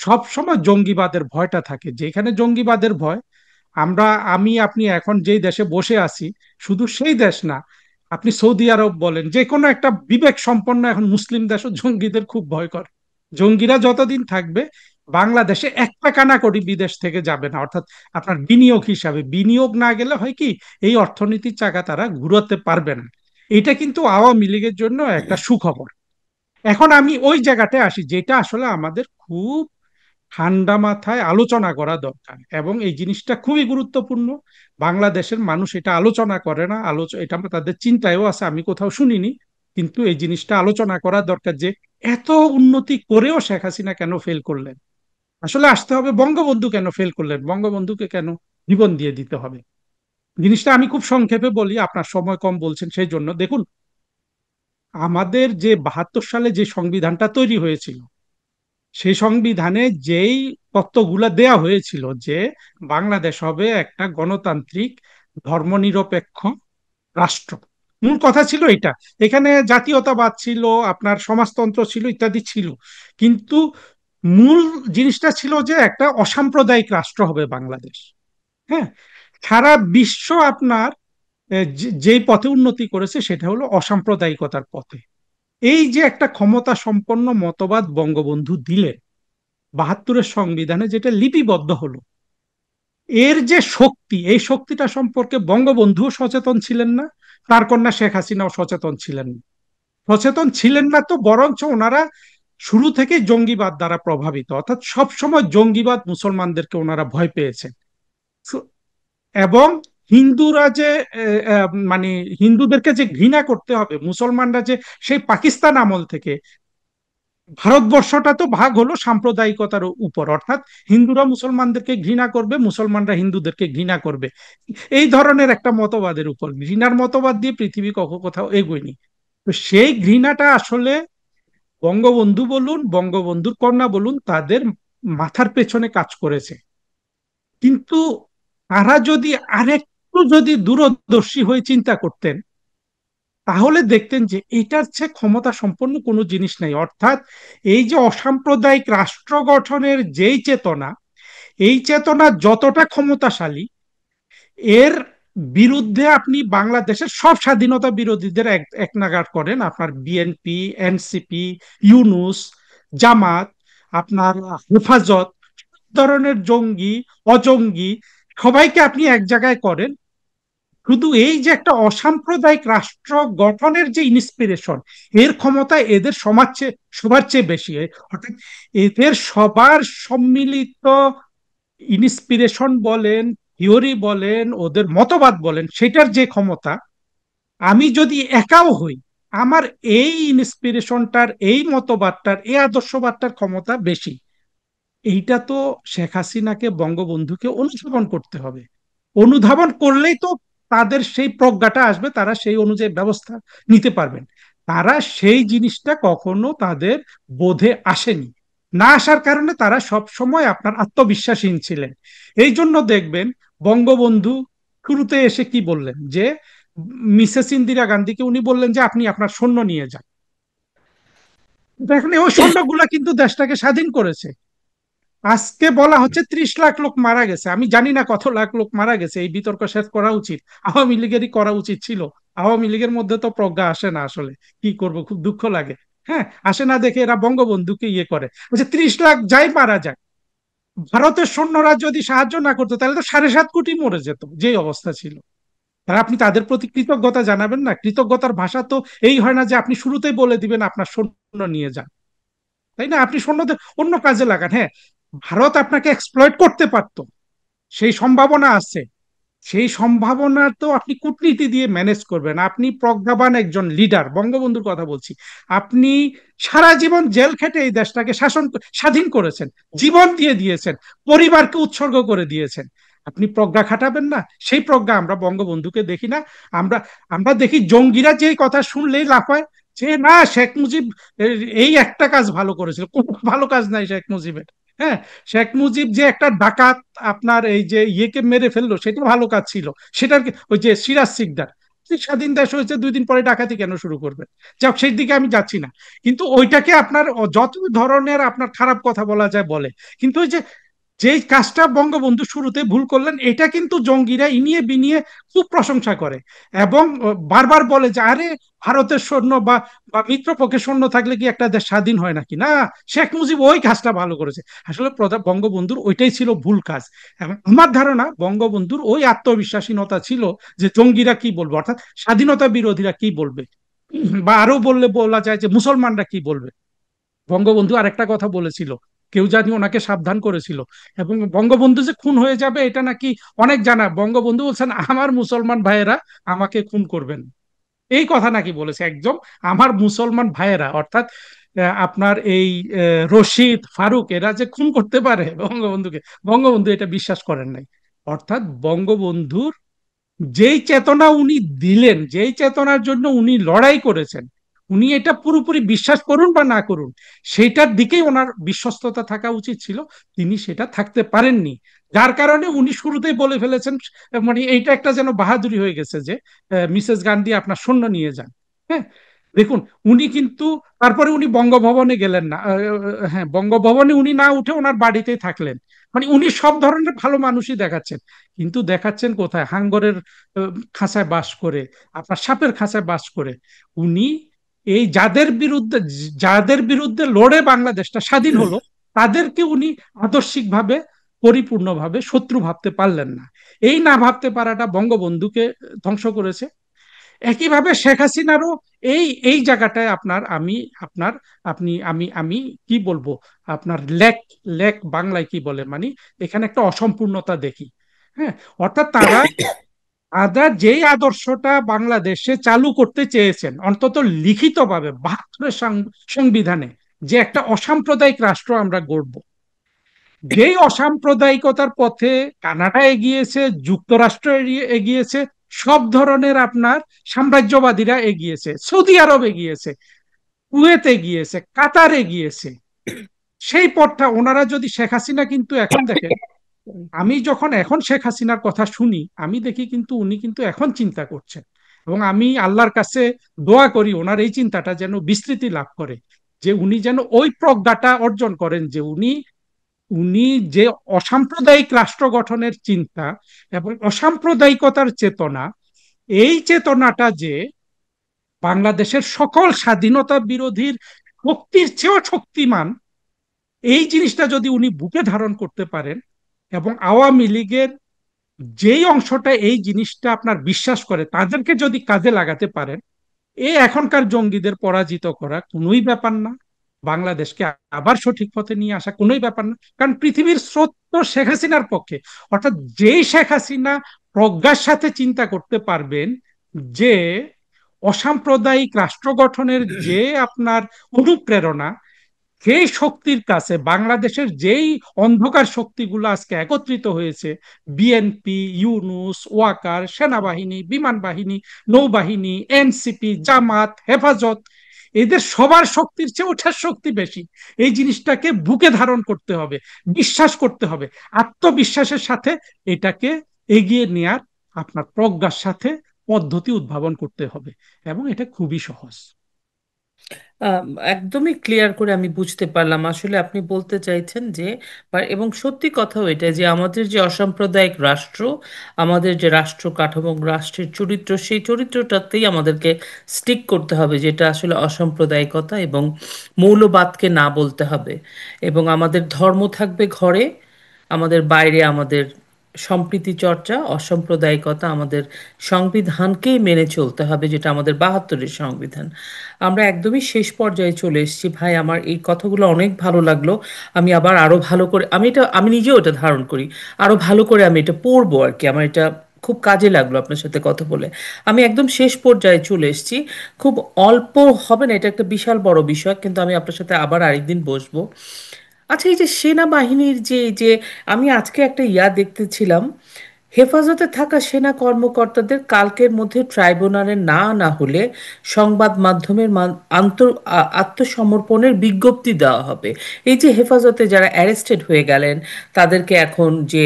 সব সময় জঙ্গিবাদের ভয়টা থাকে, যেখানে জঙ্গিবাদের ভয়, আমরা, আমি, আপনি এখন যেই দেশে বসে আছি, শুধু সেই দেশ না, আপনি সৌদি আরব বলেন, যে কোনো একটা বিবেক সম্পন্ন এখন মুসলিম দেশও জঙ্গিদের খুব ভয় করে। জঙ্গিরা যতদিন থাকবে, বাংলাদেশে এক টাকা না কোটি বিদেশ থেকে যাবে না, অর্থাৎ আপনার বিনিয়োগ হিসাবে, বিনিয়োগ না গেলে হয় কি, এই অর্থনীতির চাকা তারা ঘুরাতে পারবে না। এটা কিন্তু আওয়ামী লীগের জন্য একটা সুখবর। এখন আমি ওই জায়গাটায় আসি, যেটা আসলে আমাদের খুব ঠান্ডা মাথায় আলোচনা করা দরকার, এবং এই জিনিসটা খুবই গুরুত্বপূর্ণ। বাংলাদেশের মানুষ এটা আলোচনা করে না, এটা তাদের চিন্তায়ও আছে, আমি কোথাও শুনিনি, কিন্তু এই জিনিসটা আলোচনা করা দরকার যে এত উন্নতি করেও শেখ হাসিনা কেন ফেল করলেন। আসলে আসতে হবে বঙ্গবন্ধু কেন ফেল করলেন, বঙ্গবন্ধুকে কেন জীবন দিয়ে দিতে হবে। জিনিসটা আমি খুব সংক্ষেপে বলি, আপনার সময় কম বলছেন সেই জন্য। দেখুন, আমাদের যে 72 সালে যে সংবিধানটা তৈরি হয়েছিল, সেই সংবিধানে যেই তত্ত্বগুলা দেয়া হয়েছিল যে বাংলাদেশ হবে একটা গণতান্ত্রিক ধর্মনিরপেক্ষ রাষ্ট্র, মূল কথা ছিল এটা। এখানে জাতীয়তাবাদ ছিল, আপনার সমাজতন্ত্র ছিল, ইত্যাদি ছিল, কিন্তু মূল জিনিসটা ছিল যে একটা অসাম্প্রদায়িক রাষ্ট্র হবে বাংলাদেশ। হ্যাঁ, সারা বিশ্ব আপনার যেই পথে উন্নতি করেছে সেটা হলো অসাম্প্রদায়িকতার পথে। এই যে একটা ক্ষমতা সম্পন্ন মতবাদ বঙ্গবন্ধু দিলেন 72-এর সংবিধানে, যেটা লিপিবদ্ধ হলো, এর যে শক্তি, এই শক্তিটা সম্পর্কে বঙ্গবন্ধুও সচেতন ছিলেন না, তার কন্যা শেখ হাসিনাও সচেতন ছিলেন না। সচেতন ছিলেন না তো বরঞ্চ ওনারা শুরু থেকে জঙ্গিবাদ দ্বারা প্রভাবিত, অর্থাৎ সব সময় জঙ্গিবাদ মুসলমানদেরকে ওনারা ভয় পেয়েছেন। এবং হিন্দুরা যে মানে হিন্দুদেরকে যে ঘৃণা করতে হবে, মুসলমানরা যে সেই পাকিস্তান আমল থেকে, ভারতবর্ষটা তো ভাগ হলো সাম্প্রদায়িকতার উপর, অর্থাৎ হিন্দুরা মুসলমানদেরকে ঘৃণা করবে, মুসলমানরা হিন্দুদেরকে ঘৃণা করবে, এই ধরনের একটা মতবাদের উপর, ঘৃণার মতবাদ দিয়ে পৃথিবী কোথাও এগোয়নি। তো সেই ঘৃণাটা আসলে বঙ্গবন্ধু বলুন, বঙ্গবন্ধুর কন্যা বলুন, তাদের মাথার পেছনে কাজ করেছে। কিন্তু তারা যদি আরেকটু যদি দূরদর্শী হয়ে চিন্তা করতেন, তাহলে দেখতেন যে এটার চেয়ে ক্ষমতা সম্পন্ন কোনো জিনিস নেই। অর্থাৎ এই যে অসাম্প্রদায়িক রাষ্ট্র গঠনের যেই চেতনা, এই চেতনা যতটা ক্ষমতাশালী, এর বিরুদ্ধে আপনি বাংলাদেশের সব স্বাধীনতা বিরোধীদের এক নাগাড় করেন, আপনার বিএনপি, এনসিপি, ইউনুস, জামাত, আপনার হেফাজত, ধরনের জঙ্গি, অজঙ্গি, সবাইকে আপনি এক জায়গায় করেন, শুধু এই যে একটা অসাম্প্রদায়িক রাষ্ট্র গঠনের যে ইন্সপিরেশন, এর ক্ষমতা এদের সবার চেয়ে বেশি। অর্থাৎ এদের সবার সম্মিলিত ইন্সপিরেশন বলেন, থিওরি বলেন, ওদের মতবাদ বলেন, সেটার যে ক্ষমতা, আমি যদি একাও হই, আমার এই ইন্সপিরেশনটার, এই মতবাদটার, এই আদর্শবাদটার ক্ষমতা বেশি। এইটা তো শেখ হাসিনাকে, বঙ্গবন্ধুকে অনুধাবন করতে হবে। অনুধাবন করলেই তো তাদের সেই প্রজ্ঞাটা আসবে, তারা সেই অনুযায়ী ব্যবস্থা নিতে পারবেন। তারা সেই জিনিসটা কখনো তাদের বোধে আসেনি, না আসার কারণে তারা সব সময় আপনার আত্মবিশ্বাসহীন ছিলেন। এই জন্য দেখবেন বঙ্গবন্ধু শুরুতে এসে কি বললেন যে মিসেস ইন্দিরা গান্ধীকে উনি বললেন যে আপনি আপনার সৈন্য নিয়ে যান। দেখেন ওই সৈন্যগুলা কিন্তু দেশটাকে স্বাধীন করেছে। আজকে বলা হচ্ছে 30 লাখ লোক মারা গেছে, আমি জানি না কত লাখ লোক মারা গেছে, এই বিতর্ক শেষ করা উচিত, আওয়ামী লীগেরই করা উচিত ছিল। আওয়ামী লীগের মধ্যে তো প্রজ্ঞা আসে না আসলে, কি করব, খুব দুঃখ লাগে। হ্যাঁ, আসে না দেখে এরা বঙ্গবন্ধুকে ইয়ে করে, বলছে 30 লাখ যাই মারা যায়, ভারতের সৈন্যরা যদি সাহায্য না করতো তাহলে তো 7.5 কোটি মরে যেত, যে অবস্থা ছিল। তারা, আপনি তাদের প্রতি কৃতজ্ঞতা জানাবেন না? কৃতজ্ঞতার ভাষা তো এই হয় না যে আপনি শুরুতেই বলে দিবেন আপনার সৈন্য নিয়ে যান, তাই না? আপনি সৈন্যদের অন্য কাজে লাগান। হ্যাঁ, ভারত আপনাকে এক্সপ্লয়েট করতে পারতো, সেই সম্ভাবনা আছে। সেই সম্ভাবনা তো আপনি কূটনীতি দিয়ে ম্যানেজ করবেন। আপনি প্রজ্ঞাবান একজন লিডার, বঙ্গবন্ধুর কথা বলছি। আপনি সারা জীবন জেল খেটে এই দেশটাকে স্বাধীন করেছেন, জীবন দিয়ে দিয়েছেন, পরিবারকে উৎসর্গ করে দিয়েছেন। আপনি প্রজ্ঞা খাটাবেন না? সেই প্রজ্ঞা আমরা বঙ্গবন্ধুকে দেখি না। আমরা আমরা দেখি জঙ্গিরা যে কথা শুনলেই লাফায়, যে না শেখ মুজিব এই একটা কাজ ভালো করেছিল, কোনো ভালো কাজ নাই শেখ মুজিবের। হ্যাঁ, শেখ মুজিব যে একটা ডাকাত আপনার এই যে ইয়েকে মেরে ফেললো সেটা ভালো কাজ ছিল। সেটার ওই যে সিরাজ সিকদার, স্বাধীন দেশ হয়েছে 2 দিন পরে ডাকাতি কেন শুরু করবে? যাক, সেই দিকে আমি যাচ্ছি না। কিন্তু ওইটাকে আপনার যত ধরনের আপনার খারাপ কথা বলা যায় বলে, কিন্তু ওই যে যেই কাজটা বঙ্গবন্ধু শুরুতে ভুল করলেন, এটা কিন্তু জঙ্গিরা ইনিয়ে বিনিয়ে খুব প্রশংসা করে, এবং বারবার বলে যে আরে ভারতের সৈন্য বা বা মিত্রপক্ষের সৈন্য থাকলে কি একটা দেশ স্বাধীন হয় নাকি? না, শেখ মুজিব ওই কাজটা ভালো করেছে। আসলে বঙ্গবন্ধুর ওইটাই ছিল ভুল কাজ। এবং আমার ধারণা বঙ্গবন্ধুর ওই আত্মবিশ্বাসীনতা ছিল যে জঙ্গিরা কি বলবে, অর্থাৎ স্বাধীনতা বিরোধীরা কি বলবে, বা আরো বললে বলা যায় যে মুসলমানরা কি বলবে। বঙ্গবন্ধু আরেকটা কথা বলেছিল, কেউ জানি ওনাকে সাবধান করেছিল, এবং বঙ্গবন্ধু যে খুন হয়ে যাবে এটা নাকি অনেক জানা, বঙ্গবন্ধু বলছেন আমার মুসলমান ভাইয়েরা আমাকে খুন করবেন, এই কথা নাকি বলেছে একদম। আমার মুসলমান ভাইয়েরা অর্থাৎ আপনার এই রশিদ ফারুক এরা যে খুন করতে পারে বঙ্গবন্ধুকে, বঙ্গবন্ধু এটা বিশ্বাস করেন নাই। অর্থাৎ বঙ্গবন্ধুর যেই চেতনা উনি দিলেন, যেই চেতনার জন্য উনি লড়াই করেছেন, উনি এটা পুরোপুরি বিশ্বাস করুন বা না করুন, সেইটার দিকেই ওনার বিশ্বস্ততা থাকা উচিত ছিল। তিনি সেটা থাকতে পারেননি, যার কারণে উনি শুরুতেই বলে ফেলেছেন, মানে এইটা একটা যেন বাহাদুরি হয়ে গেছে যে মিসেস গান্ধী আপনার সৈন্য নিয়ে যান। হ্যাঁ, দেখুন, উনি কিন্তু তারপরে উনি বঙ্গভবনে গেলেন না। হ্যাঁ, বঙ্গভবনে উনি না উঠে ওনার বাড়িতেই থাকলেন। মানে উনি সব ধরনের ভালো মানুষই দেখাচ্ছেন, কিন্তু দেখাচ্ছেন কোথায়? হাঙ্গরের খাঁচায় বাস করে, আপনার সাপের খাঁচায় বাস করে। উনি এই যাদের বিরুদ্ধে লড়ে বাংলাদেশটা স্বাধীন হলো, তাদেরকে উনি আদর্শিকভাবে পরিপূর্ণভাবে শত্রু ভাবতে পারলেন না। এই না ভাবতে পারাটা বঙ্গবন্ধুকে ধ্বংস করেছে। একইভাবে শেখ হাসিনারও এই এই জায়গাটায় আপনার আমি আপনার আপনি আমি কি বলবো, আপনার লেক লেক বাংলায় কি বলে, মানে এখানে একটা অসম্পূর্ণতা দেখি। হ্যাঁ, অর্থাৎ তারা আদা যেই আদর্শটা বাংলাদেশে চালু করতে চেয়েছেন, অন্তত লিখিতভাবে 72-এর সংবিধানে, যে একটা অসাম্প্রদায়িক রাষ্ট্র আমরা গড়ব, যেই অসাম্প্রদায়িকতার পথে কানাডা এগিয়েছে, যুক্তরাষ্ট্র এগিয়েছে, সব ধরনের আপনার সাম্রাজ্যবাদীরা এগিয়েছে, সৌদি আরব এগিয়েছে, কুয়েত এগিয়েছে, কাতার এগিয়েছে, সেই পথটা ওনারা যদি, শেখ হাসিনা কিন্তু এখন দেখেন, আমি যখন এখন শেখ হাসিনার কথা শুনি, আমি দেখি কিন্তু উনি কিন্তু এখন চিন্তা করছেন, এবং আমি আল্লাহর কাছে দোয়া করি ওনার এই চিন্তাটা যেন বিস্তৃতি লাভ করে, যে উনি যেন ওই প্রজ্ঞাটা অর্জন করেন, যে উনি উনি যে অসাম্প্রদায়িক রাষ্ট্র গঠনের চিন্তা এবং অসাম্প্রদায়িকতার চেতনা, এই চেতনাটা যে বাংলাদেশের সকল স্বাধীনতা বিরোধীর শক্তির চেয়েও শক্তিমান, এই জিনিসটা যদি উনি বুকে ধারণ করতে পারেন, এবং আওয়ামী লীগের যেই অংশটা এই জিনিসটা আপনার বিশ্বাস করে তাদেরকে যদি কাজে লাগাতে পারেন, এই এখনকার জঙ্গিদের পরাজিত করা কোনোই ব্যাপার না, বাংলাদেশকে আবার সঠিক পথে নিয়ে আসা কোনোই ব্যাপার না। কারণ পৃথিবীর স্রোত তো শেখ হাসিনার পক্ষে। অর্থাৎ যেই শেখ হাসিনা প্রজ্ঞার সাথে চিন্তা করতে পারবেন যে অসাম্প্রদায়িক রাষ্ট্র গঠনের যে আপনার অনুপ্রেরণা, সেই শক্তির কাছে বাংলাদেশের যেই অন্ধকার শক্তিগুলো আজকে একত্রিত হয়েছে, বিএনপি, ইউনুস, ওয়াকার, সেনাবাহিনী, বিমান বাহিনী, নৌবাহিনী, এনসিপি, জামাত, হেফাজত, এদের সবার শক্তির চেয়ে ওঠার শক্তি বেশি। এই জিনিসটাকে বুকে ধারণ করতে হবে, বিশ্বাস করতে হবে, আত্মবিশ্বাসের সাথে এটাকে এগিয়ে নেয়ার আপনার প্রজ্ঞার সাথে পদ্ধতি উদ্ভাবন করতে হবে, এবং এটা খুবই সহজ। একদমই ক্লিয়ার করে আমি বুঝতে পারলাম আসলে আপনি বলতে চাইছেন যে এবং সত্যি কথাও এটা যে আমাদের যে অসাম্প্রদায়িক রাষ্ট্র, আমাদের যে রাষ্ট্র কাঠামো, রাষ্ট্রের চরিত্র, সেই চরিত্রটাতেই আমাদেরকে স্টিক করতে হবে, যেটা আসলে অসাম্প্রদায়িকতা এবং মৌলবাদকে না বলতে হবে। এবং আমাদের ধর্ম থাকবে ঘরে, আমাদের বাইরে আমাদের সম্প্রীতি চর্চা, অসাম্প্রদায়িকতা, আমাদের সংবিধানকেই মেনে চলতে হবে, যেটা আমাদের 72-এর সংবিধান। আমরা একদমই শেষ পর্যায়ে চলে এসেছি ভাই, আমার এই কথাগুলো অনেক ভালো লাগলো। আমি আবার আরো ভালো করে, আমি নিজেও এটা ধারণ করি, আরো ভালো করে আমি এটা পড়বো আর কি। আমার এটা খুব কাজে লাগলো আপনার সাথে কথা বলে। আমি একদম শেষ পর্যায়ে চলে এসেছি। খুব অল্প হবে না, এটা একটা বিশাল বড় বিষয়, কিন্তু আমি আপনার সাথে আবার আরেকদিন বসবো। আচ্ছা, এই যে সেনাবাহিনীর যে আমি আজকে একটা দেখতেছিলাম, হেফাজতে থাকা সেনা কর্মকর্তাদের কালকের মধ্যে ট্রাইব্যুনালে না আনা হলে সংবাদ মাধ্যমের আত্মসমর্পণের বিজ্ঞপ্তি দেওয়া হবে। এই যে হেফাজতে যারা অ্যারেস্টেড হয়ে গেলেন, তাদেরকে এখন যে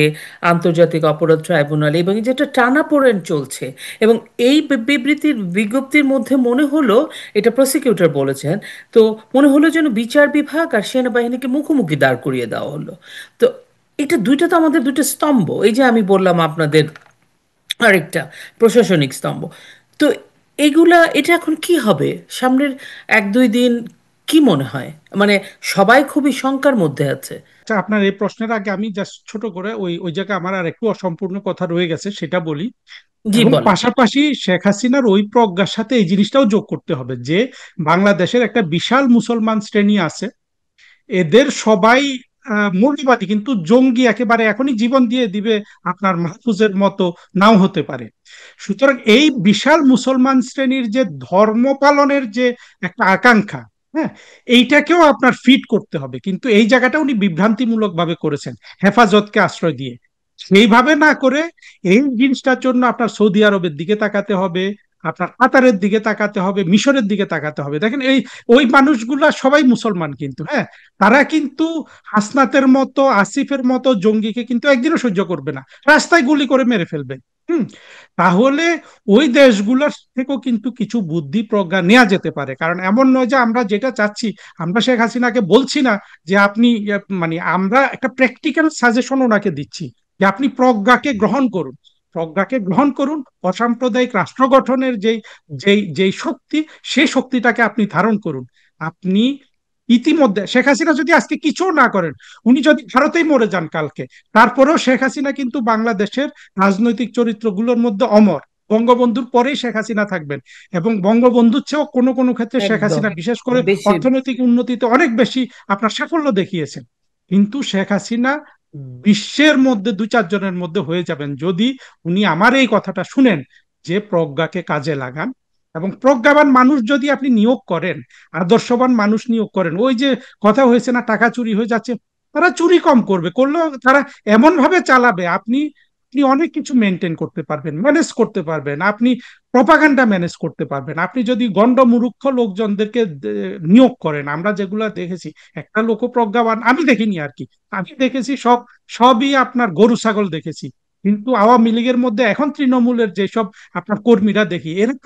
আন্তর্জাতিক অপরাধ ট্রাইব্যুনাল, এবং এই যেটা টানাপোড়েন চলছে, এবং এই বিবৃতির বিজ্ঞপ্তির মধ্যে মনে হলো, এটা প্রসিকিউটর বলেছেন, তো মনে হলো যেন বিচার বিভাগ আর সেনাবাহিনীকে মুখোমুখি দাঁড় করিয়ে দেওয়া হলো। তো এটা দুইটা তো আমাদের দুটো স্তম্ভ, এই যে আমি বললাম আপনাদের আরেকটা প্রশাসনিক স্তম্ভ। তো এটা এখন কি হবে সামনের 1-2 দিন, কি মনে হয়? মানে সবাই খুবই শঙ্কার মধ্যে আছে। আচ্ছা, আপনার এই প্রশ্নের আগে আমি জাস্ট ছোট করে ওই ওই জায়গায় আমার আর একটু অসম্পূর্ণ কথা রয়ে গেছে, সেটা বলি। জি, এবং বলেন। পাশাপাশি শেখ হাসিনার ওই প্রজ্ঞার সাথে এই জিনিসটাও যোগ করতে হবে যে বাংলাদেশের একটা বিশাল মুসলমান শ্রেণী আছে, এদের সবাই মৌলবাদী, কিন্তু জঙ্গি একেবারে এখনই জীবন দিয়ে দিবে আপনার মাহফুজের মতো নাও হতে পারে। সুতরাং এই বিশাল মুসলমান শ্রেণীর যে ধর্ম পালনের যে একটা আকাঙ্ক্ষা, হ্যাঁ, এইটাকেও আপনার ফিট করতে হবে। কিন্তু এই জায়গাটা উনি বিভ্রান্তিমূলক ভাবে করেছেন হেফাজতকে আশ্রয় দিয়ে। সেইভাবে না করে এই জিনিসটার জন্য আপনার সৌদি আরবের দিকে তাকাতে হবে, আপনার কাতারের দিকে তাকাতে হবে, মিশরের দিকে তাকাতে হবে। দেখেন এই ওই মানুষগুলা সবাই মুসলমান, কিন্তু হ্যাঁ, তারা কিন্তু হাসনাতের মতো আসিফের মতো জঙ্গিকে কিন্তু একদিনও সহ্য করবে না, রাস্তায় গুলি করে মেরে ফেলবে। হুম। তাহলে ওই দেশগুলোর থেকেও কিন্তু কিছু বুদ্ধি প্রজ্ঞা নেওয়া যেতে পারে, কারণ এমন নয় যে আমরা যেটা চাচ্ছি, আমরা শেখ হাসিনাকে বলছি না যে আপনি মানে আমরা একটা প্র্যাকটিক্যাল সাজেশন ওনাকে দিচ্ছি যে আপনি প্রজ্ঞাকে গ্রহণ করুন, প্রজ্ঞাকে গ্রহণ করুন, অসাম্প্রদায়িক রাষ্ট্র গঠনের যেই যেই যেই শক্তি, সেই শক্তিটাকে আপনি ধারণ করুন। আপনি ইতিমধ্যে শেখ হাসিনা যদি আজকে কিছু না করেন, উনি যদি ভারতেই মরে যান কালকে, তারপরেও শেখ হাসিনা কিন্তু বাংলাদেশের রাজনৈতিক চরিত্রগুলোর মধ্যে অমর। বঙ্গবন্ধুর পরেই শেখ হাসিনা থাকবেন, এবং বঙ্গবন্ধুর চেয়েও কোনো কোনো ক্ষেত্রে শেখ একদম হাসিনা বিশেষ করে বেশি। অর্থনৈতিক উন্নতিতে অনেক বেশি আপনার সাফল্য দেখিয়েছেন। কিন্তু শেখ হাসিনা বিশ্বের মধ্যে 2-4 জনের মধ্যে হয়ে যাবেন যদি উনি আমার এই কথাটা শুনেন যে প্রজ্ঞাকে কাজে লাগান, এবং প্রজ্ঞাবান মানুষ যদি আপনি নিয়োগ করেন, আদর্শবান মানুষ নিয়োগ করেন। ওই যে কথা হয়েছে না, টাকা চুরি হয়ে যাচ্ছে, তারা চুরি কম করবে, করলেও তারা এমন ভাবে চালাবে, আপনি আপনি অনেক কিছু মেনটেন করতে পারবেন, ম্যানেজ করতে পারবেন, আপনি প্রপাগান্ডা ম্যানেজ করতে পারবেন। আপনি যদি গণ্ডমূর্খ লোকজনদেরকে নিয়োগ করেন, আমরা যেগুলা দেখেছি, একটা লোক প্রজ্ঞাবান আমি দেখিনি আর কি, আমি দেখেছি সবই আপনার গরু ছাগল দেখেছি। কিন্তু আওয়ামী লীগের মধ্যে এখন তৃণমূলের যেসব আপনার কর্মীরা দেখি, এদের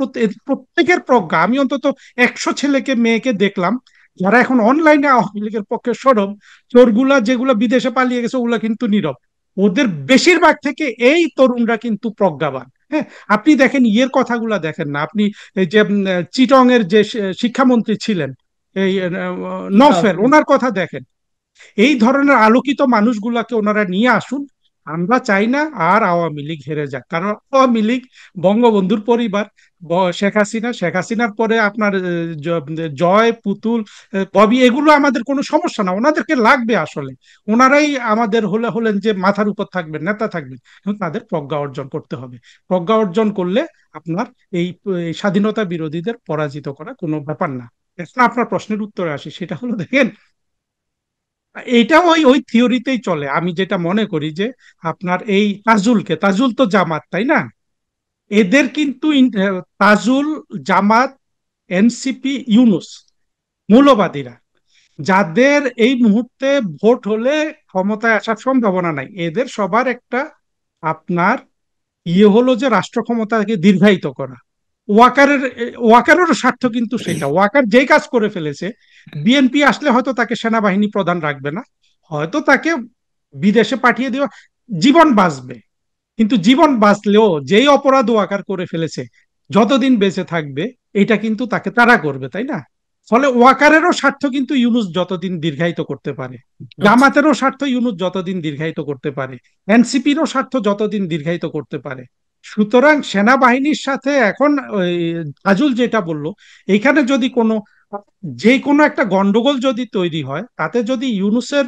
প্রত্যেকের প্রজ্ঞা, আমি অন্তত 100 ছেলেকে মেয়েকে দেখলাম যারা এখন অনলাইনে আওয়ামী লীগের পক্ষে সরব। চোরগুলা যেগুলো বিদেশে পালিয়ে গেছে ওগুলা কিন্তু নীরব, ওদের বেশিরভাগ থেকে এই তরুণরা কিন্তু প্রজ্ঞাবান। হ্যাঁ, আপনি দেখেন ইয়ের কথাগুলা দেখেন না আপনি, এই যে চিটং এর যে শিক্ষামন্ত্রী ছিলেন, এই নফেল, ওনার কথা দেখেন। এই ধরনের আলোকিত মানুষগুলাকে ওনারা নিয়ে আসুন। আমরা চাই না আর আওয়ামী লীগ হেরে যাক, কারণ আওয়ামী লীগ বঙ্গবন্ধুর পরিবার, শেখ হাসিনা, শেখ হাসিনার পরে আপনার জয় পুতুল, ববি, এগুলো আমাদের কোনো সমস্যা না, ওনাদেরকে লাগবে আসলে। ওনারাই আমাদের হলেন যে মাথার উপর থাকবেন, নেতা থাকবেন, কিন্তু তাদের প্রজ্ঞা অর্জন করতে হবে। প্রজ্ঞা অর্জন করলে আপনার এই এই স্বাধীনতা বিরোধীদের পরাজিত করা কোনো ব্যাপার না। এখন আপনার প্রশ্নের উত্তরে আসি, সেটা হলো দেখেন, এটা ওই ওই থিওরিতেই চলে। আমি যেটা মনে করি যে আপনার এই তাজুল তো জামাত, তাই না? এদের কিন্তু তাজুল, জামাত, এনসিপি, ইউনুস, মৌলবাদীরা, যাদের এই মুহূর্তে ভোট হলে ক্ষমতায় আসার সম্ভাবনা নাই, এদের সবার একটা আপনার হলো যে রাষ্ট্র ক্ষমতাকে দীর্ঘায়িত করা। ওয়াকারের ওয়াকারেরও স্বার্থ কিন্তু সেটা। ওয়াকার যেই কাজ করে ফেলেছে, বিএনপি আসলে হয়তো তাকে সেনাবাহিনী প্রধান রাখবে না, হয়তো তাকে বিদেশে পাঠিয়ে দেওয়া, জীবন বাঁচবে। কিন্তু জীবন বাঁচলেও যেই অপরাধ ওয়াকার করে ফেলেছে, যতদিন বেঁচে থাকবে এটা কিন্তু তাকে তাড়া করবে, তাই না? ফলে ওয়াকারেরও স্বার্থ কিন্তু ইউনুস যতদিন দীর্ঘায়িত করতে পারে, আচ্ছা। জামাতেরও স্বার্থ ইউনুস যতদিন দীর্ঘায়িত করতে পারে, এনসিপিরও স্বার্থ যতদিন দীর্ঘায়িত করতে পারে। সুতরাং সেনাবাহিনীর সাথে এখন ওই তাজুল যেটা বলল, এখানে যদি কোনো, যে কোনো একটা গন্ডগোল যদি তৈরি হয়, তাতে যদি ইউনুসের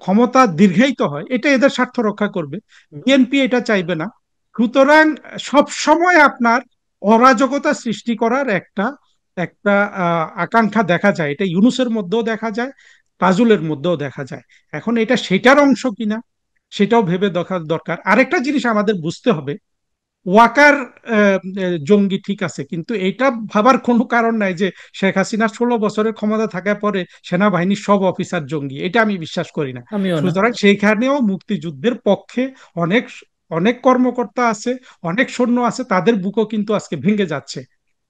ক্ষমতা দীর্ঘায়িত হয়, এটা এদের স্বার্থ রক্ষা করবে, বিএনপি এটা চাইবে না। সুতরাং সব সময় আপনার অরাজকতা সৃষ্টি করার একটা একটা আকাঙ্ক্ষা দেখা যায়, এটা ইউনুসের মধ্যেও দেখা যায়, তাজুলের মধ্যেও দেখা যায়। এখন এটা সেটার অংশ কিনা সেটাও ভেবে দেখার দরকার। আরেকটা জিনিস আমাদের বুঝতে হবে, ওয়াকার জঙ্গি ঠিক আছে, কিন্তু এটা ভাবার কোনো কারণ নাই যে শেখ হাসিনা 16 বছরের ক্ষমতা থাকার পরে সেনাবাহিনীর সব অফিসার জঙ্গি, এটা আমি বিশ্বাস করি না। আমিও না। সুতরাং সেইখানেও মুক্তিযুদ্ধের পক্ষে অনেক অনেক কর্মকর্তা আছে, অনেক সৈন্য আছে, তাদের বুকও কিন্তু আজকে ভেঙে যাচ্ছে।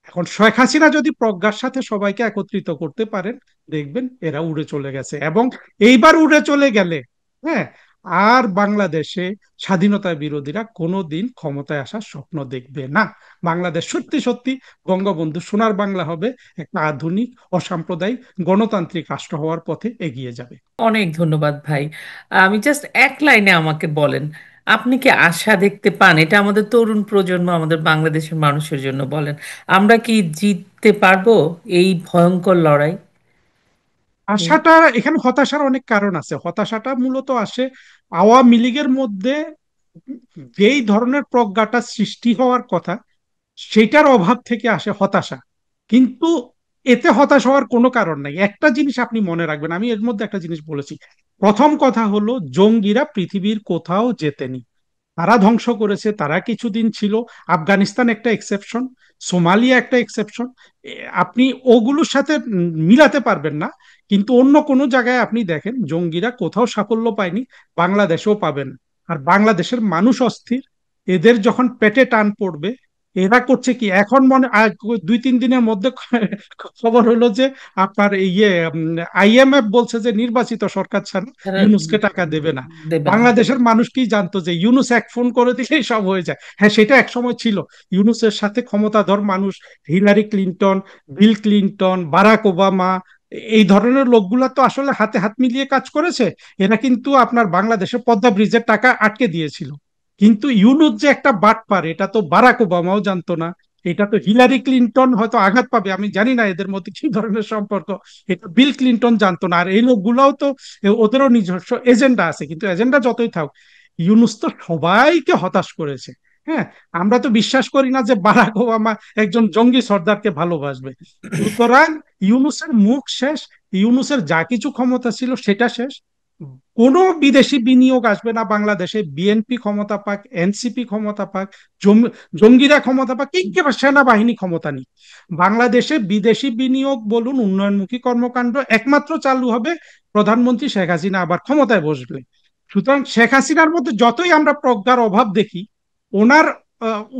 এখন শেখ হাসিনা যদি প্রজ্ঞার সাথে সবাইকে একত্রিত করতে পারেন, দেখবেন এরা উড়ে চলে গেছে। এবং এইবার উড়ে চলে গেলে, হ্যাঁ, আর বাংলাদেশে স্বাধীনতা বিরোধীরা কোনোদিন ক্ষমতায় আসার স্বপ্ন দেখবে না। বাংলাদেশ সত্যি সত্যি বঙ্গবন্ধু সোনার বাংলা হবে, একটা আধুনিক অসাম্প্রদায়িক গণতান্ত্রিক রাষ্ট্র হওয়ার পথে এগিয়ে যাবে। অনেক ধন্যবাদ ভাই। আমি জাস্ট এক লাইনে আমাকে বলেন, আপনি কি আশা দেখতে পান? এটা আমাদের তরুণ প্রজন্ম, আমাদের বাংলাদেশের মানুষের জন্য বলেন, আমরা কি জিততে পারবো এই ভয়ঙ্কর লড়াই? আশাটা, এখানে হতাশার অনেক কারণ আছে। হতাশাটা মূলত আসে আওয়ামী লীগের মধ্যে যেই ধরনের প্রজ্ঞাটা সৃষ্টি হওয়ার কথা, সেটার অভাব থেকে আসে হতাশা। কিন্তু এতে হতাশ হওয়ার কোনো কারণ নাই। একটা জিনিস আপনি মনে রাখবেন, আমি এর মধ্যে একটা জিনিস বলেছি। প্রথম কথা হলো, জঙ্গিরা পৃথিবীর কোথাও যেতেনি, তারা ধ্বংস করেছে, তারা কিছুদিন ছিল। আফগানিস্তান একটা এক্সেপশন, সোমালিয়া একটা এক্সেপশন। আপনি ওগুলোর সাথে মিলাতে পারবেন না। কিন্তু অন্য কোনো জায়গায় আপনি দেখেন জঙ্গিরা কোথাও সাফল্য পায়নি, বাংলাদেশেও পাবেন না। আর বাংলাদেশের মানুষ অস্থির, এদের যখন পেটে টান পড়বে, এরা করছে কি এখন, মনে 2-3 দিনের মধ্যে খবর হলো যে আপনার আইএমএফ বলছে যে নির্বাচিত সরকার ছাড়া তারা ইউনুসকে টাকা দেবে না। দেবে না। বাংলাদেশের মানুষ কি জানতো যে ইউনুস এক ফোন করে দিলেই সব হয়ে যায়? হ্যাঁ, সেটা এক সময় ছিল। ইউনুসের সাথে ক্ষমতাধর মানুষ, Hillary Clinton, Bill Clinton, Barack Obama, এই ধরনের লোকগুলা তো আসলে হাতে হাত মিলিয়ে কাজ করেছে। এরা কিন্তু আপনার বাংলাদেশের পদ্মা ব্রিজের টাকা আটকে দিয়েছিল। কিন্তু ইউনুস যে একটা বাটপার, এটা তো বারাক ওবামাও জানতো না, এটা তো হিলারি ক্লিনটন হয়তো আঘাত পাবে, আমি জানি না এদের মধ্যে কি ধরনের সম্পর্ক, এটা বিল ক্লিনটন জানতো না। আর এই লোকগুলাও তো, ওদেরও নিজস্ব এজেন্ডা আছে। কিন্তু এজেন্ডা যতই থাক, ইউনুস তো সবাইকে হতাশ করেছে। হ্যাঁ, আমরা তো বিশ্বাস করি না যে বারাক ওবামা একজন জঙ্গি সর্দারকে ভালোবাসবে। সুতরাং ইউনুসের মুখ শেষ, ইউনুসের যা কিছু ক্ষমতা ছিল সেটা শেষ। কোনো বিদেশি বিনিয়োগ আসবে না বাংলাদেশে, বিএনপি ক্ষমতা পাক, এনসিপি ক্ষমতা পাক, জঙ্গিরা ক্ষমতা পাক, কিংবা সেনাবাহিনী ক্ষমতা নিক, বাংলাদেশে বিদেশি বিনিয়োগ বলুন, উন্নয়নমুখী কর্মকাণ্ড একমাত্র চালু হবে প্রধানমন্ত্রী শেখ হাসিনা আবার ক্ষমতায় বসবে। সুতরাং শেখ হাসিনার মধ্যে যতই আমরা প্রজ্ঞার অভাব দেখি, ওনার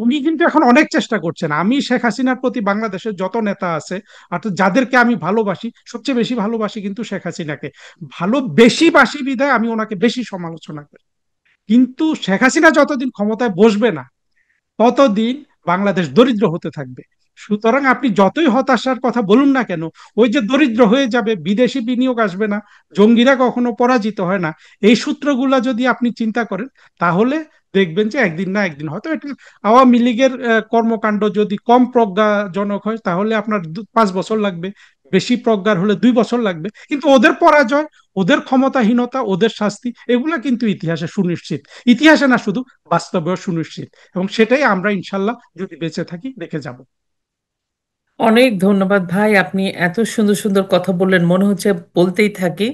উনি কিন্তু এখন অনেক চেষ্টা করছেন। আমি শেখ হাসিনার প্রতি বাংলাদেশের যত নেতা আছে, অর্থাৎ যাদেরকে আমি ভালোবাসি, সবচেয়ে বেশি ভালোবাসি কিন্তু শেখ হাসিনাকে। ভালো বেশি বাসি বিধায় আমি ওনাকে বেশি সমালোচনা করি। কিন্তু শেখ হাসিনা যতদিন ক্ষমতায় বসবে না, ততদিন বাংলাদেশ দরিদ্র হতে থাকবে। সুতরাং আপনি যতই হতাশার কথা বলুন না কেন, ওই যে দরিদ্র হয়ে যাবে, বিদেশি বিনিয়োগ আসবে না, জঙ্গিরা কখনো পরাজিত হয় না, এই সূত্রগুলা যদি আপনি চিন্তা করেন, তাহলে দেখবেন যে একদিন না একদিন হয়তো এটা, আওয়ামী লীগের কর্মকাণ্ড যদি কম প্রজ্ঞাজনক হয় তাহলে আপনার 5 বছর লাগবে, বেশি প্রজ্ঞার হলে 2 বছর লাগবে, কিন্তু ওদের পরাজয়, ওদের ক্ষমতাহীনতা, ওদের শাস্তি, এগুলা কিন্তু ইতিহাসে সুনিশ্চিত। ইতিহাসে না শুধু, বাস্তবেও সুনিশ্চিত। এবং সেটাই আমরা ইনশাল্লাহ যদি বেঁচে থাকি দেখে যাব। অনেক ধন্যবাদ ভাই, আপনি এত সুন্দর সুন্দর কথা বললেন, মনে হচ্ছে বলতেই থাকি।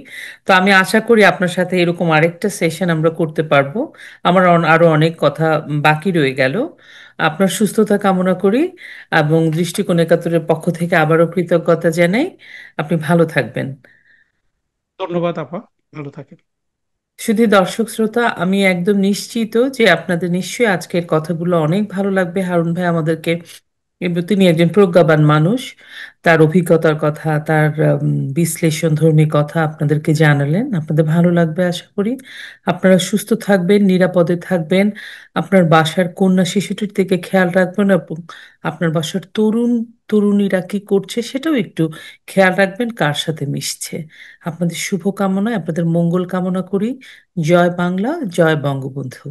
তো আমি আশা করি আপনার সাথে এরকম আরেকটা সেশন আমরা করতে পারবো। আমার আরো অনেক কথা বাকি রয়ে গেল। আপনার সুস্থতা কামনা করি এবং দৃষ্টিকোণ একাত্তরের পক্ষ থেকে আবারও কৃতজ্ঞতা জানাই। আপনি ভালো থাকবেন। ধন্যবাদ আপা, ভালো থাকেন। শুধু দর্শক শ্রোতা, আমি একদম নিশ্চিত যে আপনাদের নিশ্চয়ই আজকের কথাগুলো অনেক ভালো লাগবে। হারুন ভাই আমাদেরকে, কিন্তু তিনি একজন প্রজ্ঞাবান মানুষ, তার অভিজ্ঞতার কথা, তার বিশ্লেষণধর্মী কথা আপনাদেরকে জানালেন। আপনাদের ভালো লাগবে আশা করি। আপনারা সুস্থ থাকবেন, নিরাপদে থাকবেন, আপনার বাসার কন্যা শিশুটির দিকে খেয়াল রাখবেন, এবং আপনার বাসার তরুণ তরুণীরা কি করছে সেটাও একটু খেয়াল রাখবেন, কার সাথে মিশছে। আপনাদের শুভ কামনায় আপনাদের মঙ্গল কামনা করি। জয় বাংলা, জয় বঙ্গবন্ধু।